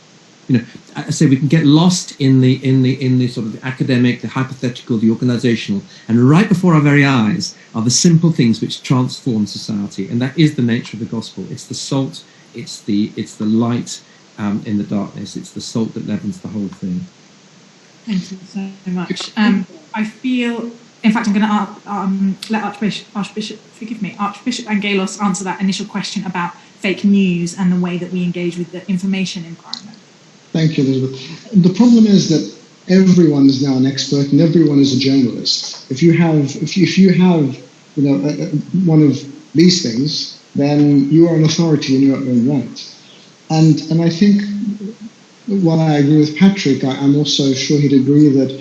I say we can get lost in the sort of the academic, the hypothetical, the organizational, and right before our very eyes are the simple things which transform society. And that is the nature of the gospel. It's the salt, it's the light in the darkness, it's the salt that leavens the whole thing. Thank you so much. I feel, in fact, I'm going to let Archbishop Angelos answer that initial question about fake news and the way that we engage with the information environment. Thank you, Elizabeth. The problem is that everyone is now an expert and everyone is a journalist. If you have one of these things, then you are an authority in your own right. And I think, while I agree with Patrick, I'm also sure he'd agree that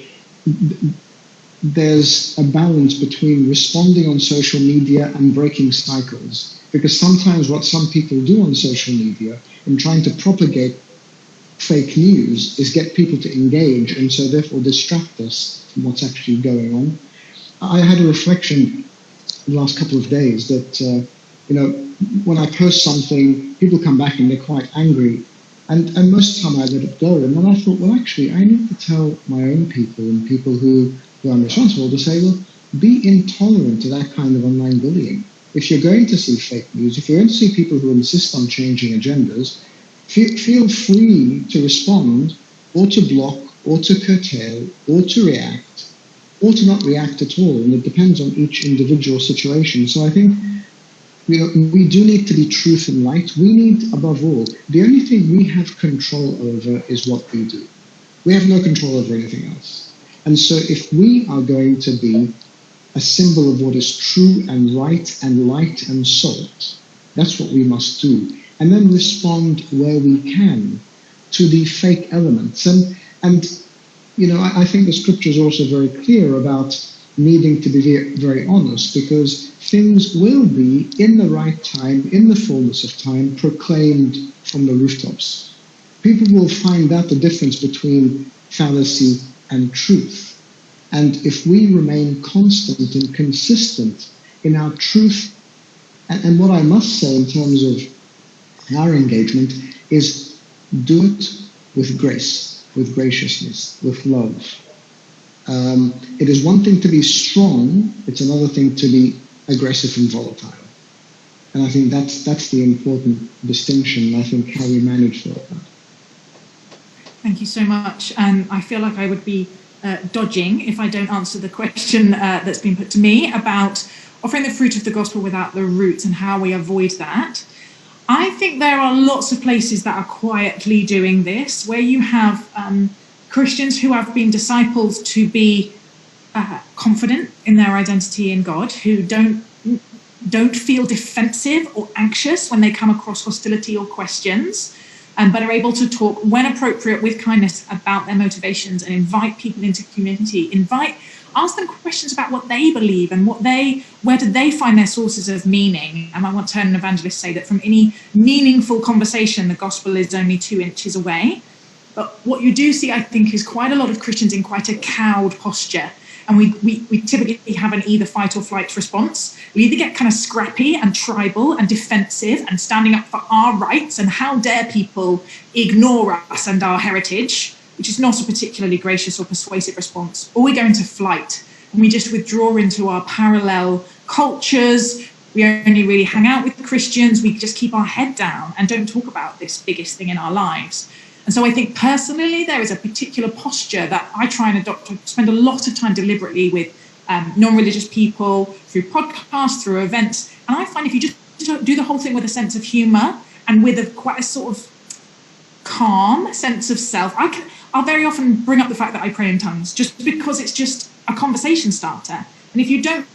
there's a balance between responding on social media and breaking cycles. Because sometimes what some people do on social media in trying to propagate fake news is get people to engage and so therefore distract us from what's actually going on. I had a reflection the last couple of days that, when I post something, people come back and they're quite angry. And most of the time I let it go. And then I thought, well, actually, I need to tell my own people and people who I'm responsible to say, well, be intolerant to that kind of online bullying. If you're going to see fake news, if you're going to see people who insist on changing agendas, feel free to respond or to block or to curtail or to react or to not react at all. And it depends on each individual situation. So I think we do need to be truth and light. We need, above all, the only thing we have control over is what we do. We have no control over anything else. And so if we are going to be a symbol of what is true and right and light and salt, that's what we must do. And then respond where we can to the fake elements. And I think the scripture is also very clear about needing to be very honest, because things will be, in the right time, in the fullness of time, proclaimed from the rooftops. People will find out the difference between fallacy and truth. And if we remain constant and consistent in our truth, and what I must say in terms of our engagement is do it with grace, with graciousness, with love. It is one thing to be strong, it's another thing to be aggressive and volatile. And I think that's the important distinction, I think, how we manage that. Thank you so much. I feel like I would be dodging if I don't answer the question that's been put to me about offering the fruit of the gospel without the roots and how we avoid that. I think there are lots of places that are quietly doing this, where you have Christians who have been discipled to be confident in their identity in God, who don't feel defensive or anxious when they come across hostility or questions, but are able to talk when appropriate with kindness about their motivations and invite people into community, ask them questions about what they believe and where do they find their sources of meaning. And I want to hear an evangelist say that from any meaningful conversation, the gospel is only 2 inches away. But what you do see, I think, is quite a lot of Christians in quite a cowed posture. And we typically have an either fight or flight response. We either get kind of scrappy and tribal and defensive and standing up for our rights and how dare people ignore us and our heritage, which is not a particularly gracious or persuasive response, or we go into flight and we just withdraw into our parallel cultures, we only really hang out with Christians, we just keep our head down and don't talk about this biggest thing in our lives. And so I think personally there is a particular posture that I try and adopt. I spend a lot of time deliberately with non-religious people, through podcasts, through events. And I find if you just do the whole thing with a sense of humour and with quite a sort of calm sense of self, I'll very often bring up the fact that I pray in tongues, just because it's just a conversation starter. And if you don't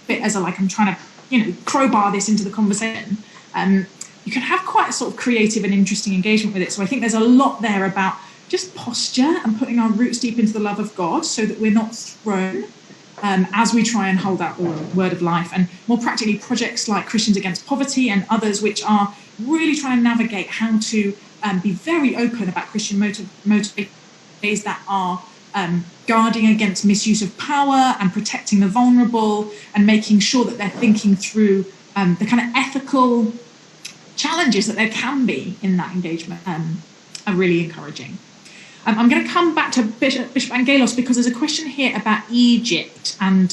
fit as I'm trying to, crowbar this into the conversation, you can have quite a sort of creative and interesting engagement with it. So I think there's a lot there about just posture and putting our roots deep into the love of God so that we're not thrown as we try and hold out the word of life. And more practically, projects like Christians Against Poverty and others, which are really trying to navigate how to be very open about Christian motivators that are guarding against misuse of power and protecting the vulnerable and making sure that they're thinking through the kind of ethical challenges that there can be in that engagement are really encouraging. I'm going to come back to Bishop Angelos because there's a question here about Egypt, and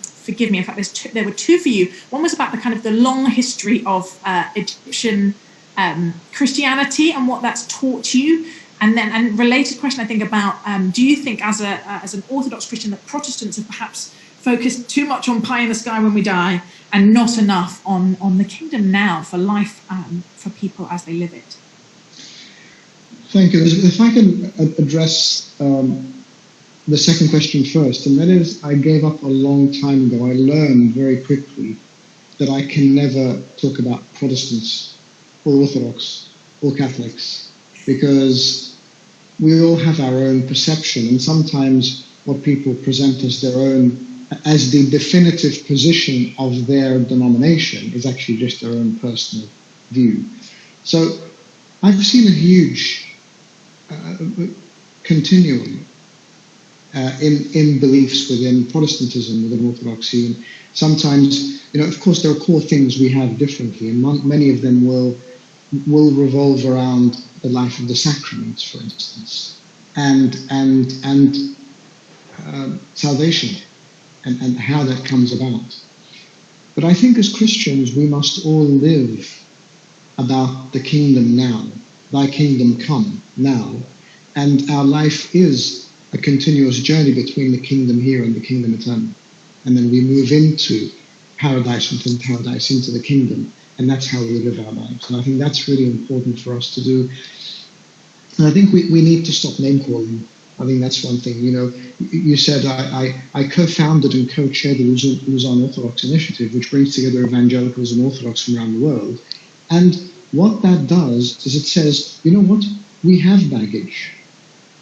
forgive me, in fact, there were two for you. One was about the long history of Egyptian Christianity and what that's taught you, and then a related question I think about do you think as an Orthodox Christian that Protestants have perhaps focused too much on pie in the sky when we die and not enough on the kingdom now for life for people as they live it? Thank you. If I can address the second question first, and that is, I gave up a long time ago. I learned very quickly that I can never talk about Protestants or Orthodox or Catholics, because we all have our own perception, and sometimes what people present as as the definitive position of their denomination is actually just their own personal view. So I've seen a huge continuum in beliefs within Protestantism, within Orthodoxy. And sometimes, of course, there are core things we have differently, and many of them will revolve around the life of the sacraments, for instance, and salvation, and how that comes about. But I think as Christians, we must all live about the kingdom now. Thy kingdom come now. And our life is a continuous journey between the kingdom here and the kingdom eternal. And then we move into paradise, and from paradise into the kingdom. And that's how we live our lives. And I think that's really important for us to do. And I think we need to stop name calling. I think that's one thing. You said I co-founded and co-chaired the Luzon Orthodox Initiative, which brings together evangelicals and Orthodox from around the world. And what that does is it says, you know what? We have baggage.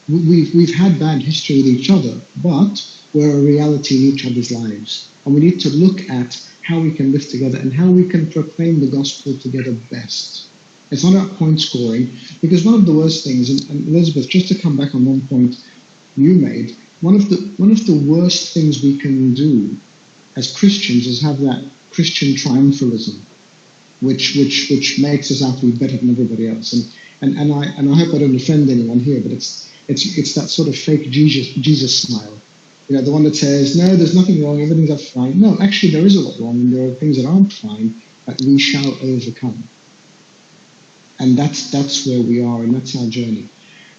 We've had bad history with each other, but we're a reality in each other's lives. And we need to look at how we can live together and how we can proclaim the gospel together best. It's not about point scoring, because one of the worst things, and Elizabeth, just to come back on one point you made, one of the worst things we can do as Christians is have that Christian triumphalism, which makes us out to be better than everybody else. And I hope I don't offend anyone here, but it's that sort of fake Jesus smile. The one that says, no, there's nothing wrong, everything's fine. No, actually there is a lot wrong, and there are things that aren't fine that we shall overcome. And that's where we are, and that's our journey.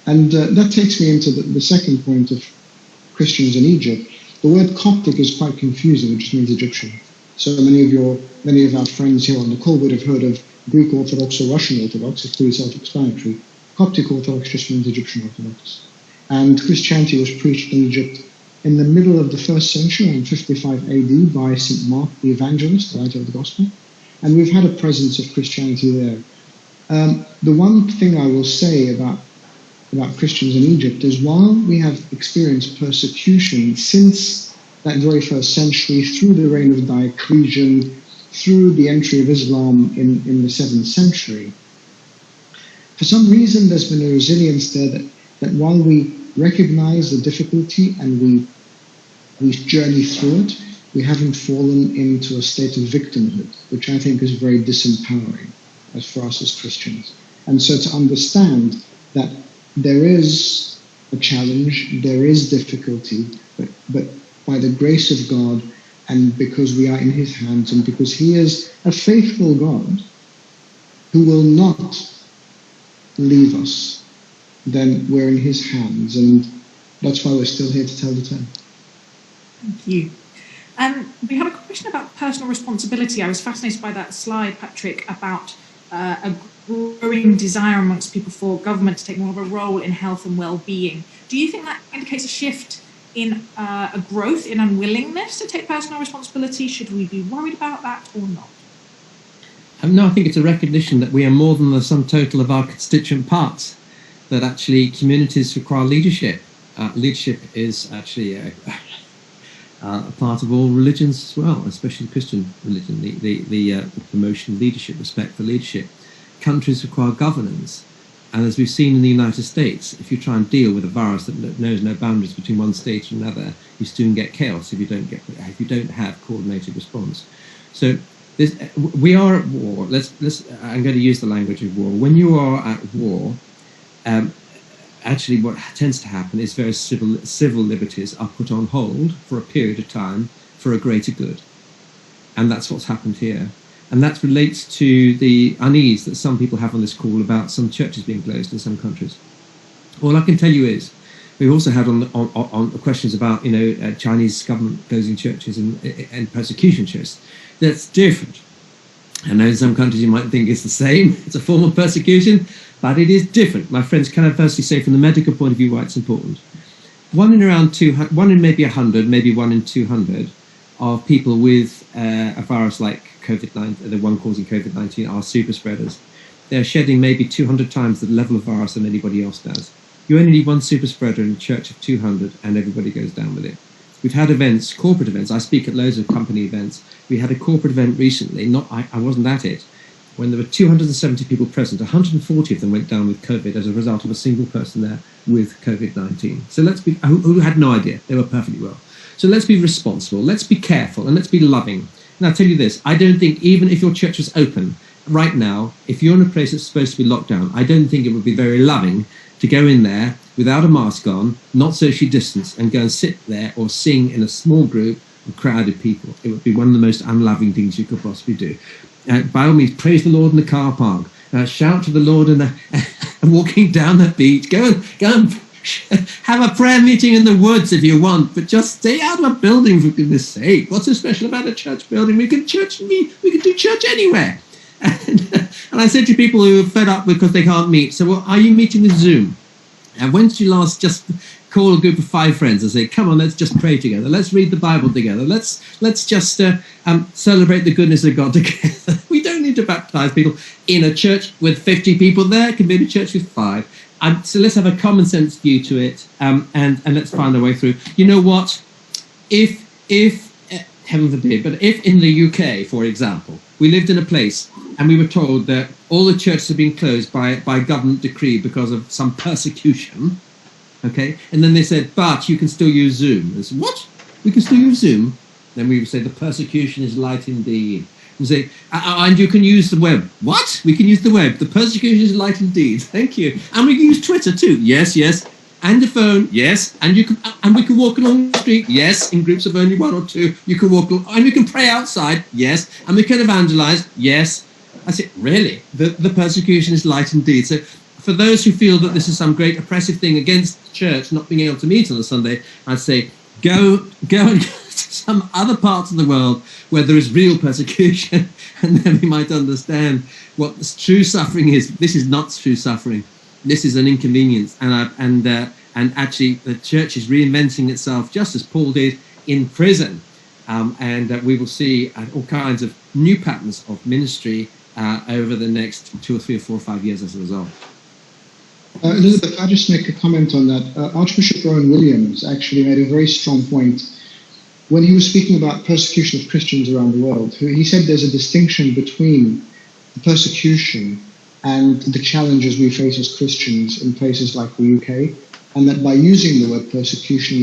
And that takes me into the second point of Christians in Egypt. The word Coptic is quite confusing, it just means Egyptian. So many of our friends here on the call would have heard of Greek Orthodox or Russian Orthodox. It's pretty self-explanatory. Coptic Orthodox just means Egyptian Orthodox. And Christianity was preached in Egypt in the middle of the 1st century, in 55 AD, by St. Mark the Evangelist, the writer of the Gospel. And we've had a presence of Christianity there. The one thing I will say about Christians in Egypt is, while we have experienced persecution since that very 1st century, through the reign of Diocletian, through the entry of Islam in the 7th century, for some reason there's been a resilience there that while we recognize the difficulty and we journey through it, we haven't fallen into a state of victimhood, which I think is very disempowering for us as Christians. And so to understand that there is a challenge, there is difficulty, but by the grace of God and because we are in his hands, and because he is a faithful God who will not leave us, then we're in his hands, and that's why we're still here to tell the tale. Thank you. We have a question about personal responsibility. I was fascinated by that slide, Patrick, about a growing desire amongst people for government to take more of a role in health and well-being. Do you think that indicates a shift in a growth in unwillingness to take personal responsibility? Should we be worried about that or not? No, I think it's a recognition that we are more than the sum total of our constituent parts, that actually communities require leadership. Leadership is actually a part of all religions as well, especially the Christian religion, the promotion of leadership, respect for leadership. Countries require governance. And as we've seen in the United States, if you try and deal with a virus that knows no boundaries between one state and another, you soon get chaos if you don't have coordinated response. So we are at war. I'm going to use the language of war. When you are at war, actually what tends to happen is various civil liberties are put on hold for a period of time for a greater good. And that's what's happened here. And that relates to the unease that some people have on this call about some churches being closed in some countries. All I can tell you is, we've also had on questions about Chinese government closing churches and persecution churches. That's different. I know in some countries you might think it's the same. It's a form of persecution, but it is different. My friends, can I firstly say from the medical point of view why it's important? One in maybe 100, maybe 1 in 200 of people with a virus like COVID-19, the one causing COVID-19, are super spreaders. They're shedding maybe 200 times the level of virus than anybody else does. You only need one super spreader in a church of 200 and everybody goes down with it. We've had events, corporate events. I speak at loads of company events. We had a corporate event recently, I wasn't at it, when there were 270 people present. 140 of them went down with COVID as a result of a single person there with COVID-19. So who had no idea, they were perfectly well. So let's be responsible, let's be careful, and let's be loving. And I'll tell you this, I don't think even if your church was open right now, if you're in a place that's supposed to be locked down, I don't think it would be very loving to go in there without a mask on, not socially distanced, and go and sit there or sing in a small group of crowded people. It would be one of the most unloving things you could possibly do. By all means, praise the Lord in the car park. Shout to the Lord and walking down the beach. Go and have a prayer meeting in the woods if you want, but just stay out of a building, for goodness sake. What's so special about a church building? We can do church anywhere. And I said to people who are fed up because they can't meet, so well, are you meeting with Zoom? And when did you last just call a group of 5 friends and say, come on, let's just pray together, let's read the Bible together, let's just celebrate the goodness of God together. We don't need to baptize people in a church with 50 people there. It can be in a church with 5. So let's have a common sense view to it, and let's find our way through. You know what? If heaven forbid, but if in the UK, for example, we lived in a place and we were told that all the churches had been closed by government decree because of some persecution, okay, and then they said, but you can still use Zoom. I said, what? We can still use Zoom? Then we would say the persecution is light indeed. And say, and you can use the web. What? We can use the web. The persecution is light indeed. Thank you. And we can use Twitter too. Yes, yes. And the phone. Yes. And we can walk along the street. Yes. In groups of only 1 or 2. You can walk along, and we can pray outside. Yes. And we can evangelize. Yes. I said, really? The persecution is light indeed. So for those who feel that this is some great oppressive thing against the church not being able to meet on a Sunday, I'd say go and some other parts of the world where there is real persecution, and then we might understand what true suffering is. This is not true suffering. This is an inconvenience, and actually the church is reinventing itself, just as Paul did in prison, and we will see all kinds of new patterns of ministry over the next 2 or 3 or 4 or 5 years as a result. Elizabeth, I'll just make a comment on that. Archbishop Rowan Williams actually made a very strong point when he was speaking about persecution of Christians around the world. He said there's a distinction between the persecution and the challenges we face as Christians in places like the UK, and that by using the word persecution,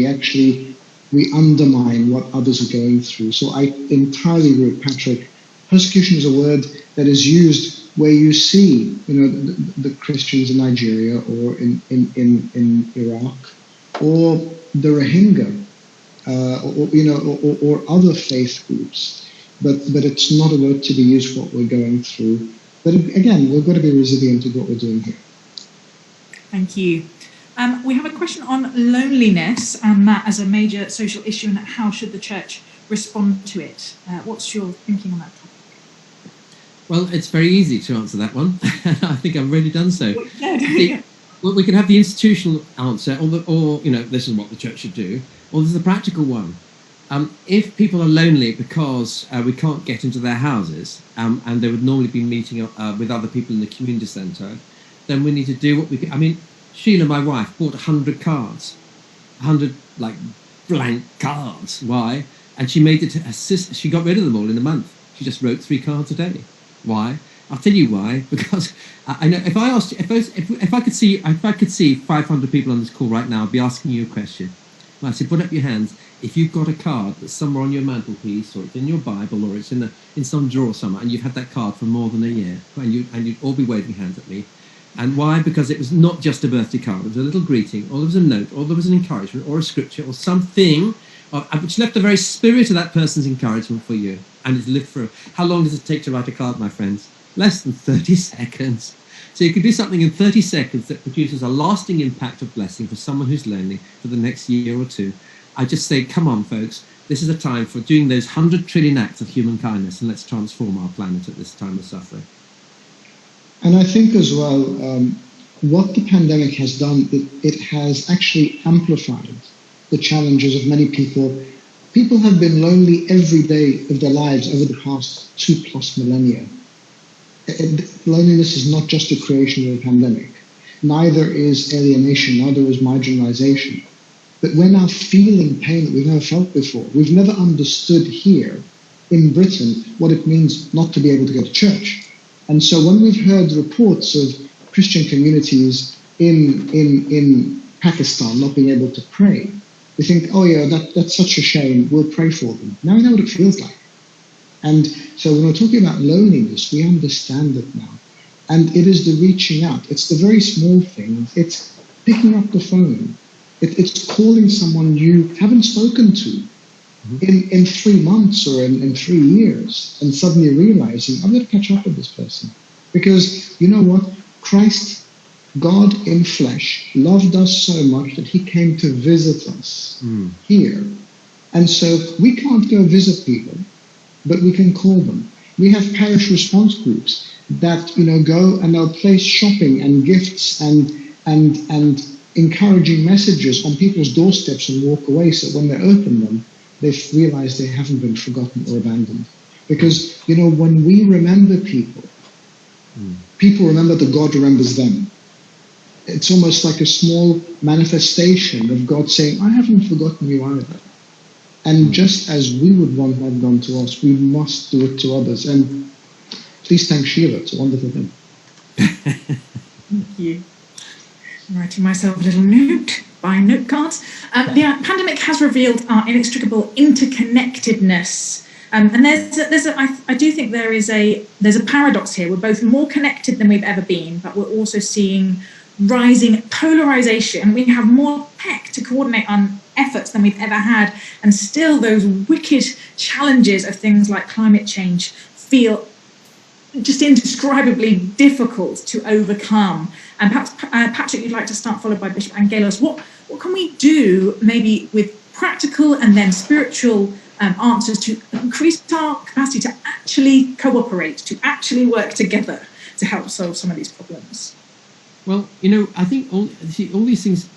we undermine what others are going through. So I entirely agree with Patrick. Persecution is a word that is used where you see, the Christians in Nigeria or in Iraq, or the Rohingya or other faith groups. But it's not a word to be used for what we're going through. But again, we've got to be resilient to what we're doing here. Thank you. We have a question on loneliness and that as a major social issue, and how should the church respond to it? What's your thinking on that topic? Well, it's very easy to answer that one. I think I've already done so. Well, we can have the institutional answer, or this is what the church should do, or there's the practical one. If people are lonely because we can't get into their houses, and they would normally be meeting with other people in the community centre, then we need to do what we can. I mean, Sheila, my wife, bought 100 cards, 100 blank cards. Why? And she made it to her sister. She got rid of them all in a month. She just wrote 3 cards a day. Why? I'll tell you why. Because I know if I asked, if I could see 500 people on this call right now, I'd be asking you a question. And I said, put up your hands. If you've got a card that's somewhere on your mantelpiece, or it's in your Bible, or it's in some drawer somewhere, and you've had that card for more than a year, and you'd all be waving hands at me. And why? Because it was not just a birthday card. It was a little greeting, or there was a note, or there was an encouragement, or a scripture, or something which left the very spirit of that person's encouragement for you. And it's lived for. How long does it take to write a card, my friends? Less than 30 seconds. So you can do something in 30 seconds that produces a lasting impact of blessing for someone who's lonely for the next year or two. I just say, come on, folks. This is a time for doing those 100 trillion acts of human kindness, and let's transform our planet at this time of suffering. And I think as well, what the pandemic has done, it has actually amplified the challenges of many people. People have been lonely every day of their lives over the past 2+ millennia. Loneliness is not just a creation of a pandemic. Neither is alienation, neither is marginalization. But we're now feeling pain that we've never felt before. We've never understood here in Britain what it means not to be able to go to church. And so when we've heard reports of Christian communities in Pakistan not being able to pray, we think, oh yeah, that's such a shame, we'll pray for them. Now we know what it feels like. And so when we're talking about loneliness, we understand it now. And it is the reaching out. It's the very small things. It's picking up the phone. It's calling someone you haven't spoken to in 3 months or in 3 years, and suddenly realizing, I'm going to catch up with this person. Because you know what? Christ, God in flesh, loved us so much that he came to visit us here. And so we can't go visit people, but we can call them. We have parish response groups that go and they'll place shopping and gifts and encouraging messages on people's doorsteps and walk away, so when they open them, they've realized they haven't been forgotten or abandoned. Because, when we remember people, people remember that God remembers them. It's almost like a small manifestation of God saying, I haven't forgotten you either. And just as we would want that done to us, we must do it to others. And please thank Sheila. It's a wonderful thing. Thank you. I'm writing myself a little note, buying note cards. The pandemic has revealed our inextricable interconnectedness. And I do think there's a paradox here. We're both more connected than we've ever been, but we're also seeing rising polarization. We have more tech to coordinate our efforts than we've ever had, and still those wicked challenges of things like climate change feel just indescribably difficult to overcome. And perhaps, Patrick, you'd like to start, followed by Bishop Angelos. What can we do, maybe with practical and then spiritual answers, to increase our capacity to actually cooperate, to actually work together to help solve some of these problems? Well, I think all these things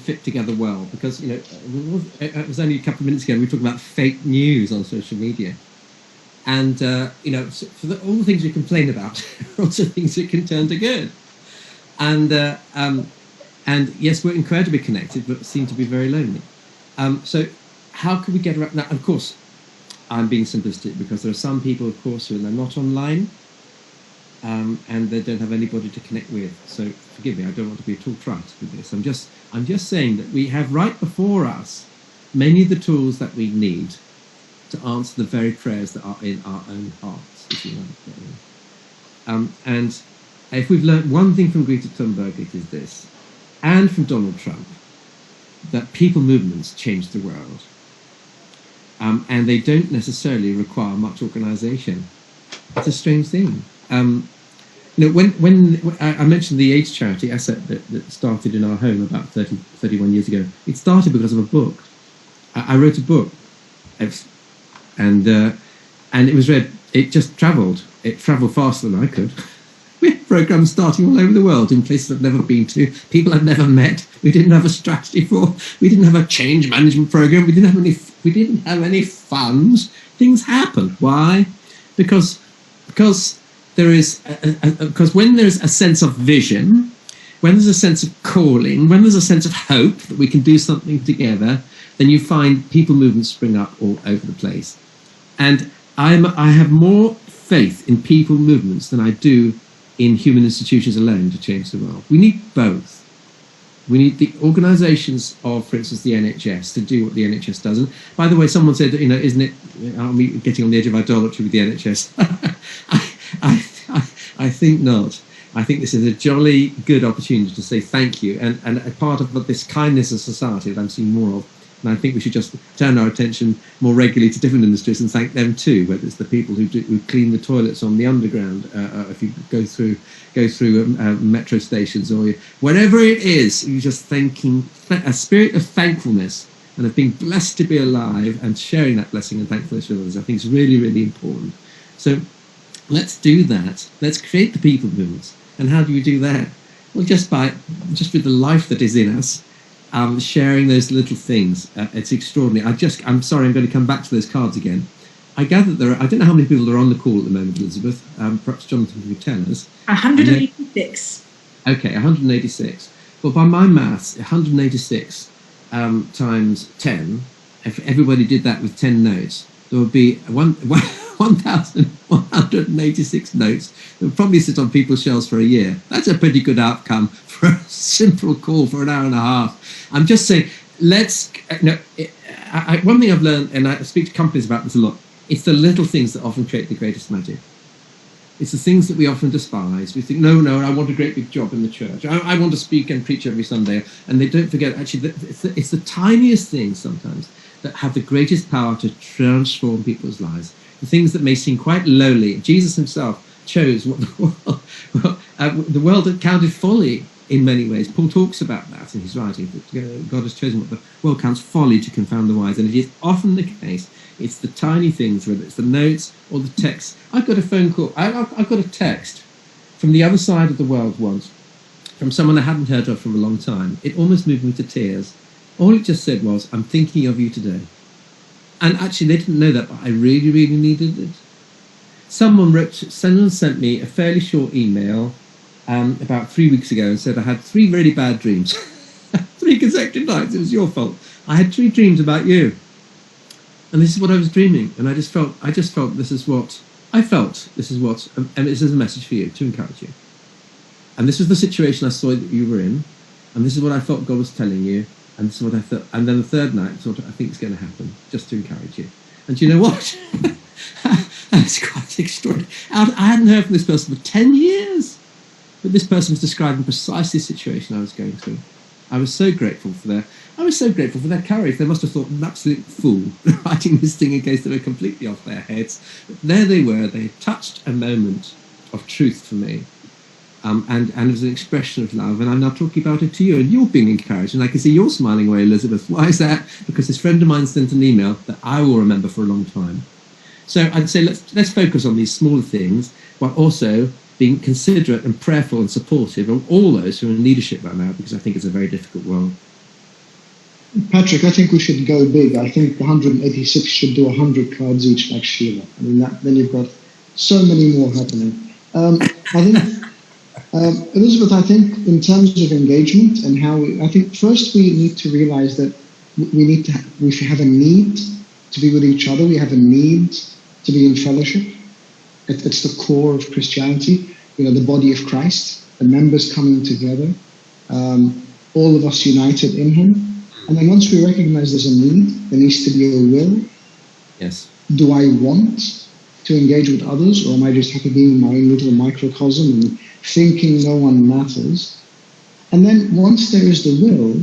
fit together well, because, it was only a couple of minutes ago we were talking about fake news on social media. And, for all the things we complain about are also things that can turn to good. And yes, we're incredibly connected, but seem to be very lonely. So how can we get around? Now, of course, I'm being simplistic, because there are some people, of course, who are not online, and they don't have anybody to connect with. So forgive me, I don't want to be at all trite with this. I'm just saying that we have right before us many of the tools that we need to answer the very prayers that are in our own hearts, if you like. And if we've learned one thing from Greta Thunberg, it is this, and from Donald Trump, that people movements change the world. And they don't necessarily require much organisation. It's a strange thing. When I mentioned the AIDS charity asset that started in our home about 31 years ago, it started because of a book. I wrote a book, and it was read. It just travelled. It travelled faster than I could. We had programs starting all over the world in places I've never been to, people I've never met. We didn't have a strategy for. We didn't have a change management program. We didn't have any funds. Things happened. Why? Because there is because when there's a sense of vision, when there's a sense of calling, when there's a sense of hope that we can do something together, then you find people movements spring up all over the place. And I have more faith in people movements than I do in human institutions alone to change the world. We need both. We need the organisations of, for instance, the NHS to do what the NHS does. And by the way, someone said, isn't it, are we getting on the edge of idolatry with the NHS? I think not. I think this is a jolly good opportunity to say thank you. And a part of this kindness of society that I'm seeing more of. And I think we should just turn our attention more regularly to different industries and thank them too, whether it's the people who clean the toilets on the underground, if you go through metro stations, or wherever it is, you're just thanking, a spirit of thankfulness and of being blessed to be alive and sharing that blessing and thankfulness with others. I think is really, really important. So let's do that. Let's create the people movements. And how do you do that? Well, just with the life that is in us. Sharing those little things, it's extraordinary. I'm sorry, I'm going to come back to those cards again. I gather I don't know how many people are on the call at the moment, Elizabeth. Perhaps Jonathan can tell us. 186. Okay, 186. Well, by my maths, 186 times 10, if everybody did that with 10 notes, there would be 1,186 notes that would probably sit on people's shelves for a year. That's a pretty good outcome for a simple call for an hour and a half. I'm just saying, one thing I've learned, and I speak to companies about this a lot, it's the little things that often create the greatest magic. It's the things that we often despise. We think, no, I want a great big job in the church. I want to speak and preach every Sunday. And they don't forget, actually, it's the tiniest things sometimes that have the greatest power to transform people's lives. The things that may seem quite lowly. Jesus himself chose what the world had counted folly in many ways. Paul talks about that in his writing. God has chosen what the world counts folly to confound the wise. And it is often the case. It's the tiny things, whether it's the notes or the text. I got a phone call. I got a text from the other side of the world once, from someone I hadn't heard of for a long time. It almost moved me to tears. All it just said was, "I'm thinking of you today." And actually, they didn't know that, but I really, really needed it. Someone sent me a fairly short email about 3 weeks ago and said I had 3 really bad dreams. 3 consecutive nights. It was your fault. I had 3 dreams about you. And this is what I was dreaming. And I just felt this is what I felt. This is what, and this is a message for you to encourage you. And this was the situation I saw that you were in. And this is what I felt God was telling you. And this is what I thought. And then the third night, I think it's going to happen, just to encourage you. And do you know what? That's quite extraordinary. I hadn't heard from this person for 10 years. But this person was describing precisely the situation I was going through. I was so grateful for their courage. They must have thought I'm an absolute fool writing this thing in case they were completely off their heads. But there they were. They had touched a moment of truth for me. And it was an expression of love. And I'm now talking about it to you. And you're being encouraged. And I can see you're smiling away, Elizabeth. Why is that? Because this friend of mine sent an email that I will remember for a long time. So I'd say let's focus on these smaller things, while also being considerate and prayerful and supportive of all those who are in leadership right now, because I think it's a very difficult world. Patrick, I think we should go big. I think the 186 should do 100 cards each, like Sheila. I mean, then you've got so many more happening. Elizabeth, I think in terms of engagement and I think first we need to realize that we have a need to be with each other. We have a need to be in fellowship. It's the core of Christianity, the body of Christ, the members coming together, all of us united in him. And then once we recognize there's a need, there needs to be a will. Yes. Do I want to engage with others, or am I just happy being in my own little microcosm and thinking no one matters? And then once there is the will,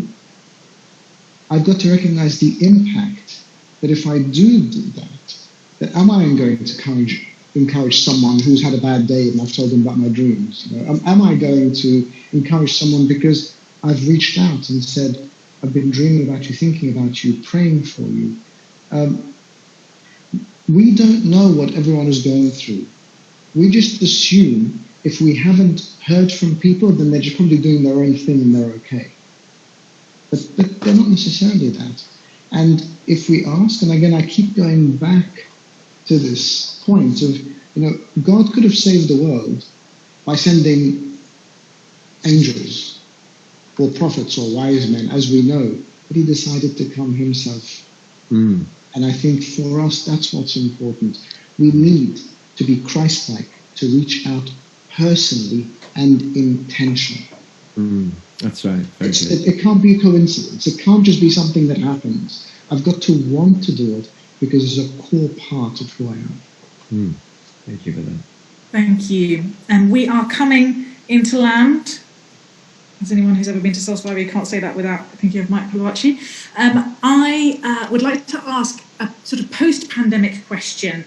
I've got to recognize the impact that if I do that am I going to encourage someone who's had a bad day and I've told them about my dreams? Am I going to encourage someone because I've reached out and said, I've been dreaming about you, thinking about you, praying for you? We don't know what everyone is going through. We just assume if we haven't heard from people, then they're just probably doing their own thing and they're okay. But they're not necessarily that. And if we ask, and again, I keep going back to this point of, God could have saved the world by sending angels or prophets or wise men, as we know, but he decided to come himself. And I think for us, that's what's important. We need to be Christ-like, to reach out personally and intentionally. That's right. It can't be a coincidence. It can't just be something that happens. I've got to want to do it because it's a core part of who I am. Thank you for that. Thank you. And we are coming into land. As anyone who's ever been to South Arabia can't say that without thinking of Mike Palachi. I would like to ask a sort of post-pandemic question,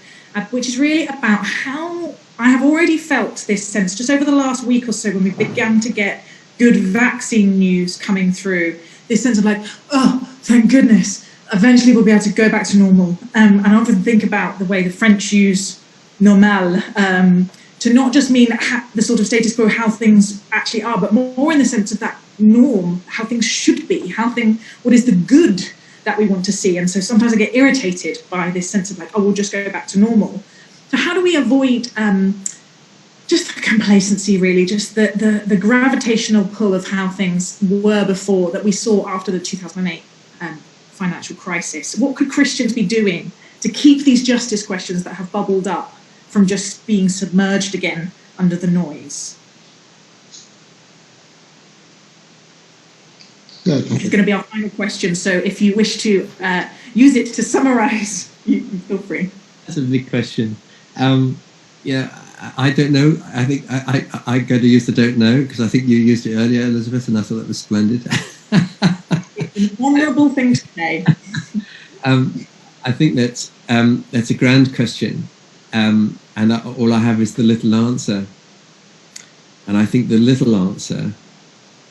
which is really about how I have already felt this sense just over the last week or so when we began to get good vaccine news coming through, this sense of like, oh, thank goodness, eventually we'll be able to go back to normal. And I often think about the way the French use normal to not just mean the sort of status quo, how things actually are, but more in the sense of that norm, how things should be, what is the good that we want to see. And so sometimes I get irritated by this sense of like, oh, we'll just go back to normal. So how do we avoid just the complacency, really, just the gravitational pull of how things were before that we saw after the 2008 financial crisis? What could Christians be doing to keep these justice questions that have bubbled up from just being submerged again under the noise? It's going to be our final question, so if you wish to use it to summarise, you feel free. That's a big question. I don't know. I think I'm going to use the don't know because I think you used it earlier, Elizabeth, and I thought that was splendid. It's an honourable thing to say. I think that's a grand question, and all I have is the little answer. And I think the little answer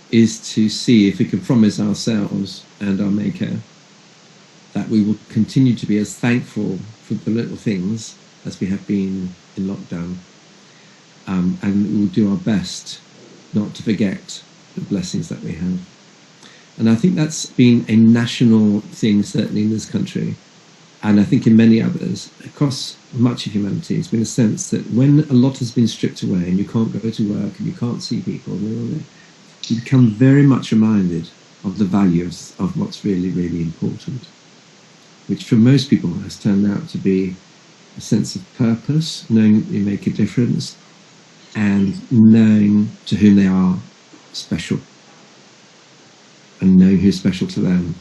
is to see if we can promise ourselves and our Maker that we will continue to be as thankful for the little things as we have been in lockdown, and we will do our best not to forget the blessings that we have. And I think that's been a national thing, certainly in this country, and I think in many others across much of humanity. It's been a sense that when a lot has been stripped away and you can't go to work and you can't see people, you become very much reminded of the values of what's really, really important, which for most people has turned out to be a sense of purpose, knowing that you make a difference, and knowing to whom they are special, and knowing who's special to them.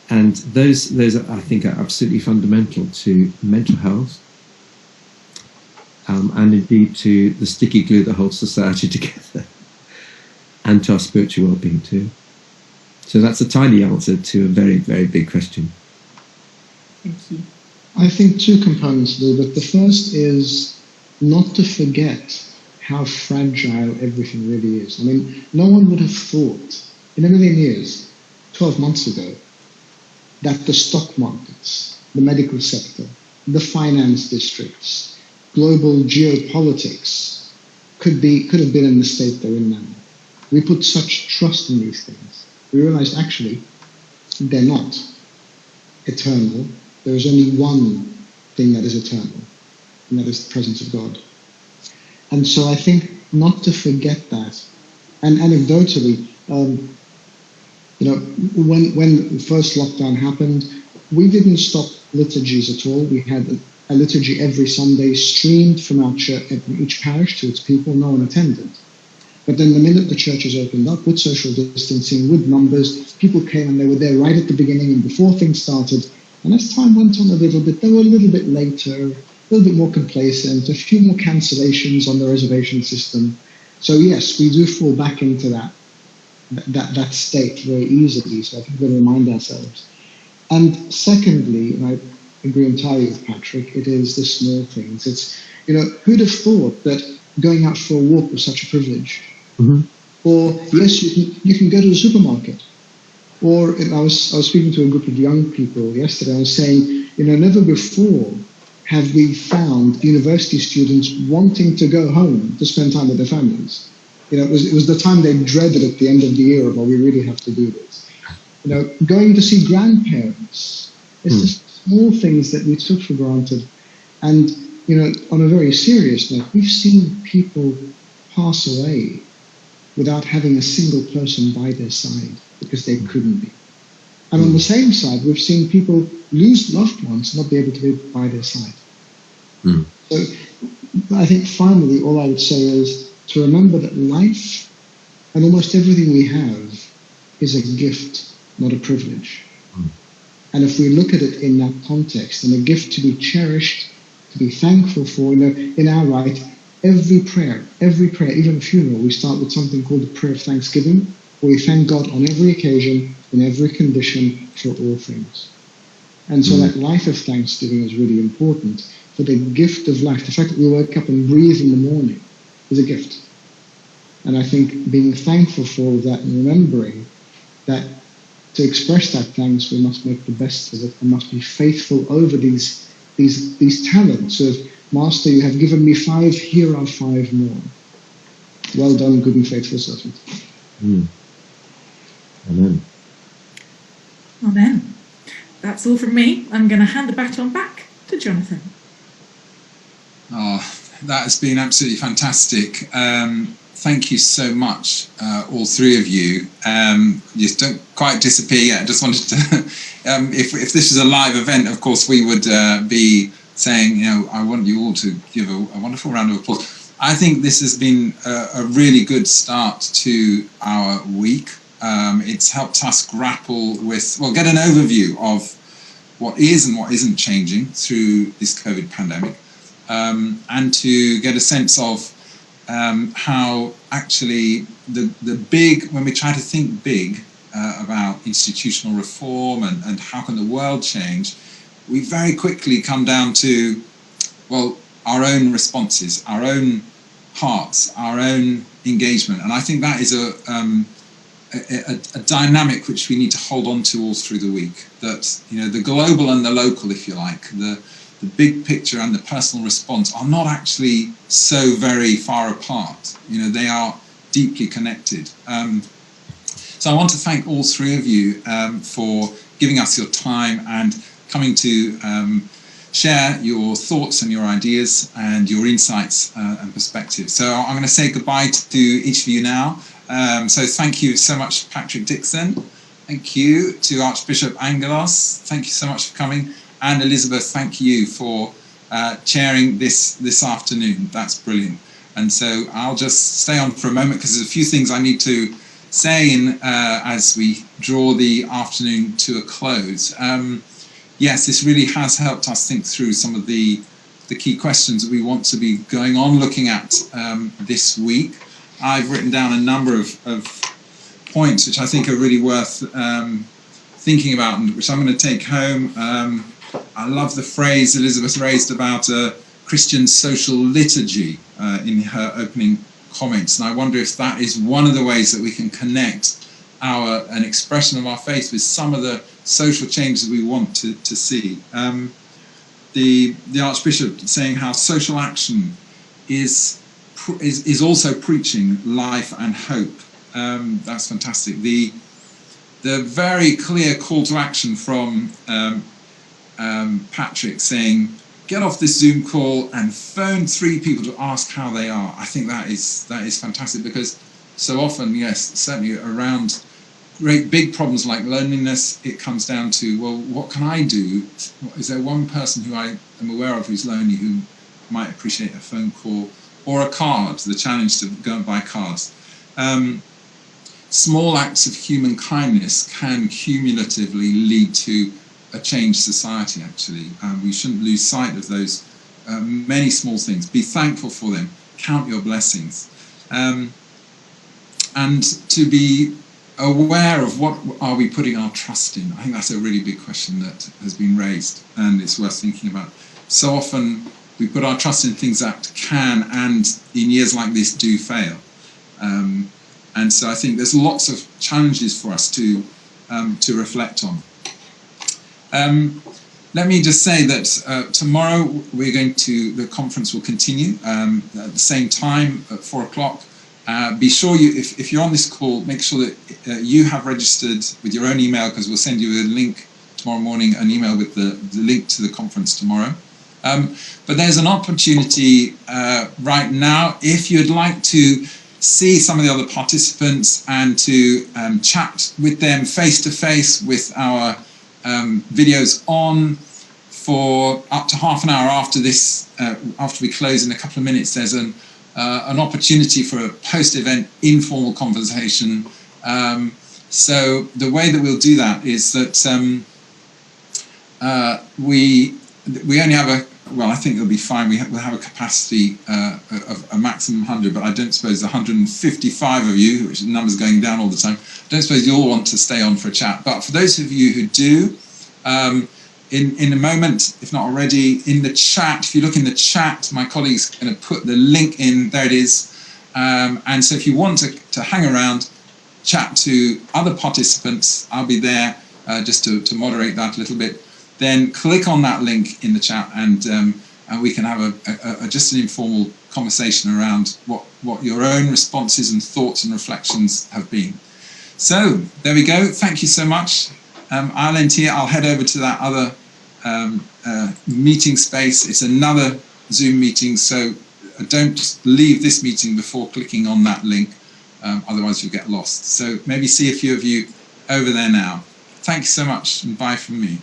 And those I think are absolutely fundamental to mental health, and indeed to the sticky glue that holds society together, and to our spiritual well-being too. So that's a tiny answer to a very, very big question. Thank you. I think two components to that. The first is not to forget how fragile everything really is. I mean, no one would have thought in a million years, 12 months ago, that the stock markets, the medical sector, the finance districts, global geopolitics could have been in the state they're in now. We put such trust in these things. We realized actually they're not eternal. There is only one thing that is eternal, and that is the presence of God. And so I think not to forget that. And anecdotally, when the first lockdown happened, we didn't stop liturgies at all. We had a liturgy every Sunday streamed from our church, each parish to its people. No one attended. But then the minute the churches opened up, with social distancing, with numbers, people came and they were there right at the beginning and before things started. And as time went on a little bit, they were a little bit later, a little bit more complacent, a few more cancellations on the reservation system. So yes, we do fall back into that that state very easily. So I think we've got to remind ourselves. And secondly, and I agree entirely with Patrick, it is the small things. It's, who'd have thought that going out for a walk was such a privilege? Mm-hmm. Or yes, you can go to the supermarket. Or I was speaking to a group of young people yesterday. I was saying, never before have we found university students wanting to go home to spend time with their families. It was the time they dreaded at the end of the year of, we really have to do this. Going to see grandparents. It's just small things that we took for granted. And, on a very serious note, we've seen people pass away without having a single person by their side because they couldn't be. And on the same side, we've seen people lose loved ones, not be able to be by their side. So I think finally, all I would say is to remember that life and almost everything we have is a gift, not a privilege. And if we look at it in that context, and a gift to be cherished, to be thankful for, in our right, every prayer, even a funeral, we start with something called the prayer of thanksgiving, where we thank God on every occasion, in every condition, for all things. And so that life of thanksgiving is really important. For the gift of life, the fact that we wake up and breathe in the morning is a gift. And I think being thankful for all of that and remembering that to express that thanks, we must make the best of it and must be faithful over these talents of, Master, you have given me 5, here are 5 more. Well done, good and faithful servant. Amen. Amen. That's all from me. I'm going to hand the baton back to Jonathan. Oh, that has been absolutely fantastic. Thank you so much, all three of you. You don't quite disappear yet. I just wanted to, if this was a live event, of course, we would be saying, I want you all to give a wonderful round of applause. I think this has been a really good start to our week. It's helped us grapple with, get an overview of what is and what isn't changing through this COVID pandemic, and to get a sense of how actually the big, when we try to think big about institutional reform and how can the world change, we very quickly come down to, our own responses, our own hearts, our own engagement. And I think that is a dynamic which we need to hold on to all through the week, that the global and the local, if you like, the big picture and the personal response are not actually so very far apart. They are deeply connected. So I want to thank all three of you for giving us your time and coming to share your thoughts and your ideas and your insights and perspectives. So I'm going to say goodbye to each of you now. So thank you so much, Patrick Dixon. Thank you to Archbishop Angelos. Thank you so much for coming. And Elizabeth, thank you for chairing this afternoon. That's brilliant. And so I'll just stay on for a moment because there's a few things I need to say as we draw the afternoon to a close. Yes, this really has helped us think through some of the key questions that we want to be going on looking at this week. I've written down a number of points which I think are really worth thinking about and which I'm going to take home. I love the phrase Elizabeth raised about a Christian social liturgy in her opening comments, and I wonder if that is one of the ways that we can connect an expression of our faith with some of the social changes we want to see. The Archbishop saying how social action is also preaching life and hope. That's fantastic. The very clear call to action from Patrick saying, get off this Zoom call and phone 3 people to ask how they are. I think that is fantastic, because so often, yes, certainly around great big problems like loneliness, it comes down to, what can I do? Is there one person who I am aware of who's lonely who might appreciate a phone call or a card, the challenge to go and buy cards. Small acts of human kindness can cumulatively lead to a changed society, actually. We shouldn't lose sight of those many small things. Be thankful for them. Count your blessings. And to be aware of what are we putting our trust in. I think that's a really big question that has been raised, and it's worth thinking about. So often we put our trust in things that can, and in years like this, do fail. And so I think there's lots of challenges for us to reflect on. Let me just say that tomorrow the conference will continue at the same time at 4 o'clock. Be sure if you're on this call, make sure that you have registered with your own email, because we'll send you a link tomorrow morning, an email with the link to the conference tomorrow. But there's an opportunity right now, if you'd like to see some of the other participants and to chat with them face to face with our videos on for up to half an hour after this, after we close in a couple of minutes. There's an opportunity for a post-event informal conversation. So the way that we'll do that is that we only have I think it'll be fine. We'll have a capacity of a maximum 100, but I don't suppose 155 of you, which the number's going down all the time, I don't suppose you all want to stay on for a chat. But for those of you who do, in a moment, if not already, in the chat, if you look in the chat, my colleague's going to put the link in, there it is. And so if you want to hang around, chat to other participants, I'll be there just to moderate that a little bit. Then click on that link in the chat, and we can have just an informal conversation around what your own responses and thoughts and reflections have been. So there we go. Thank you so much. I'll end here. I'll head over to that other meeting space. It's another Zoom meeting, so don't leave this meeting before clicking on that link, otherwise you'll get lost. So maybe see a few of you over there now. Thank you so much, and bye from me.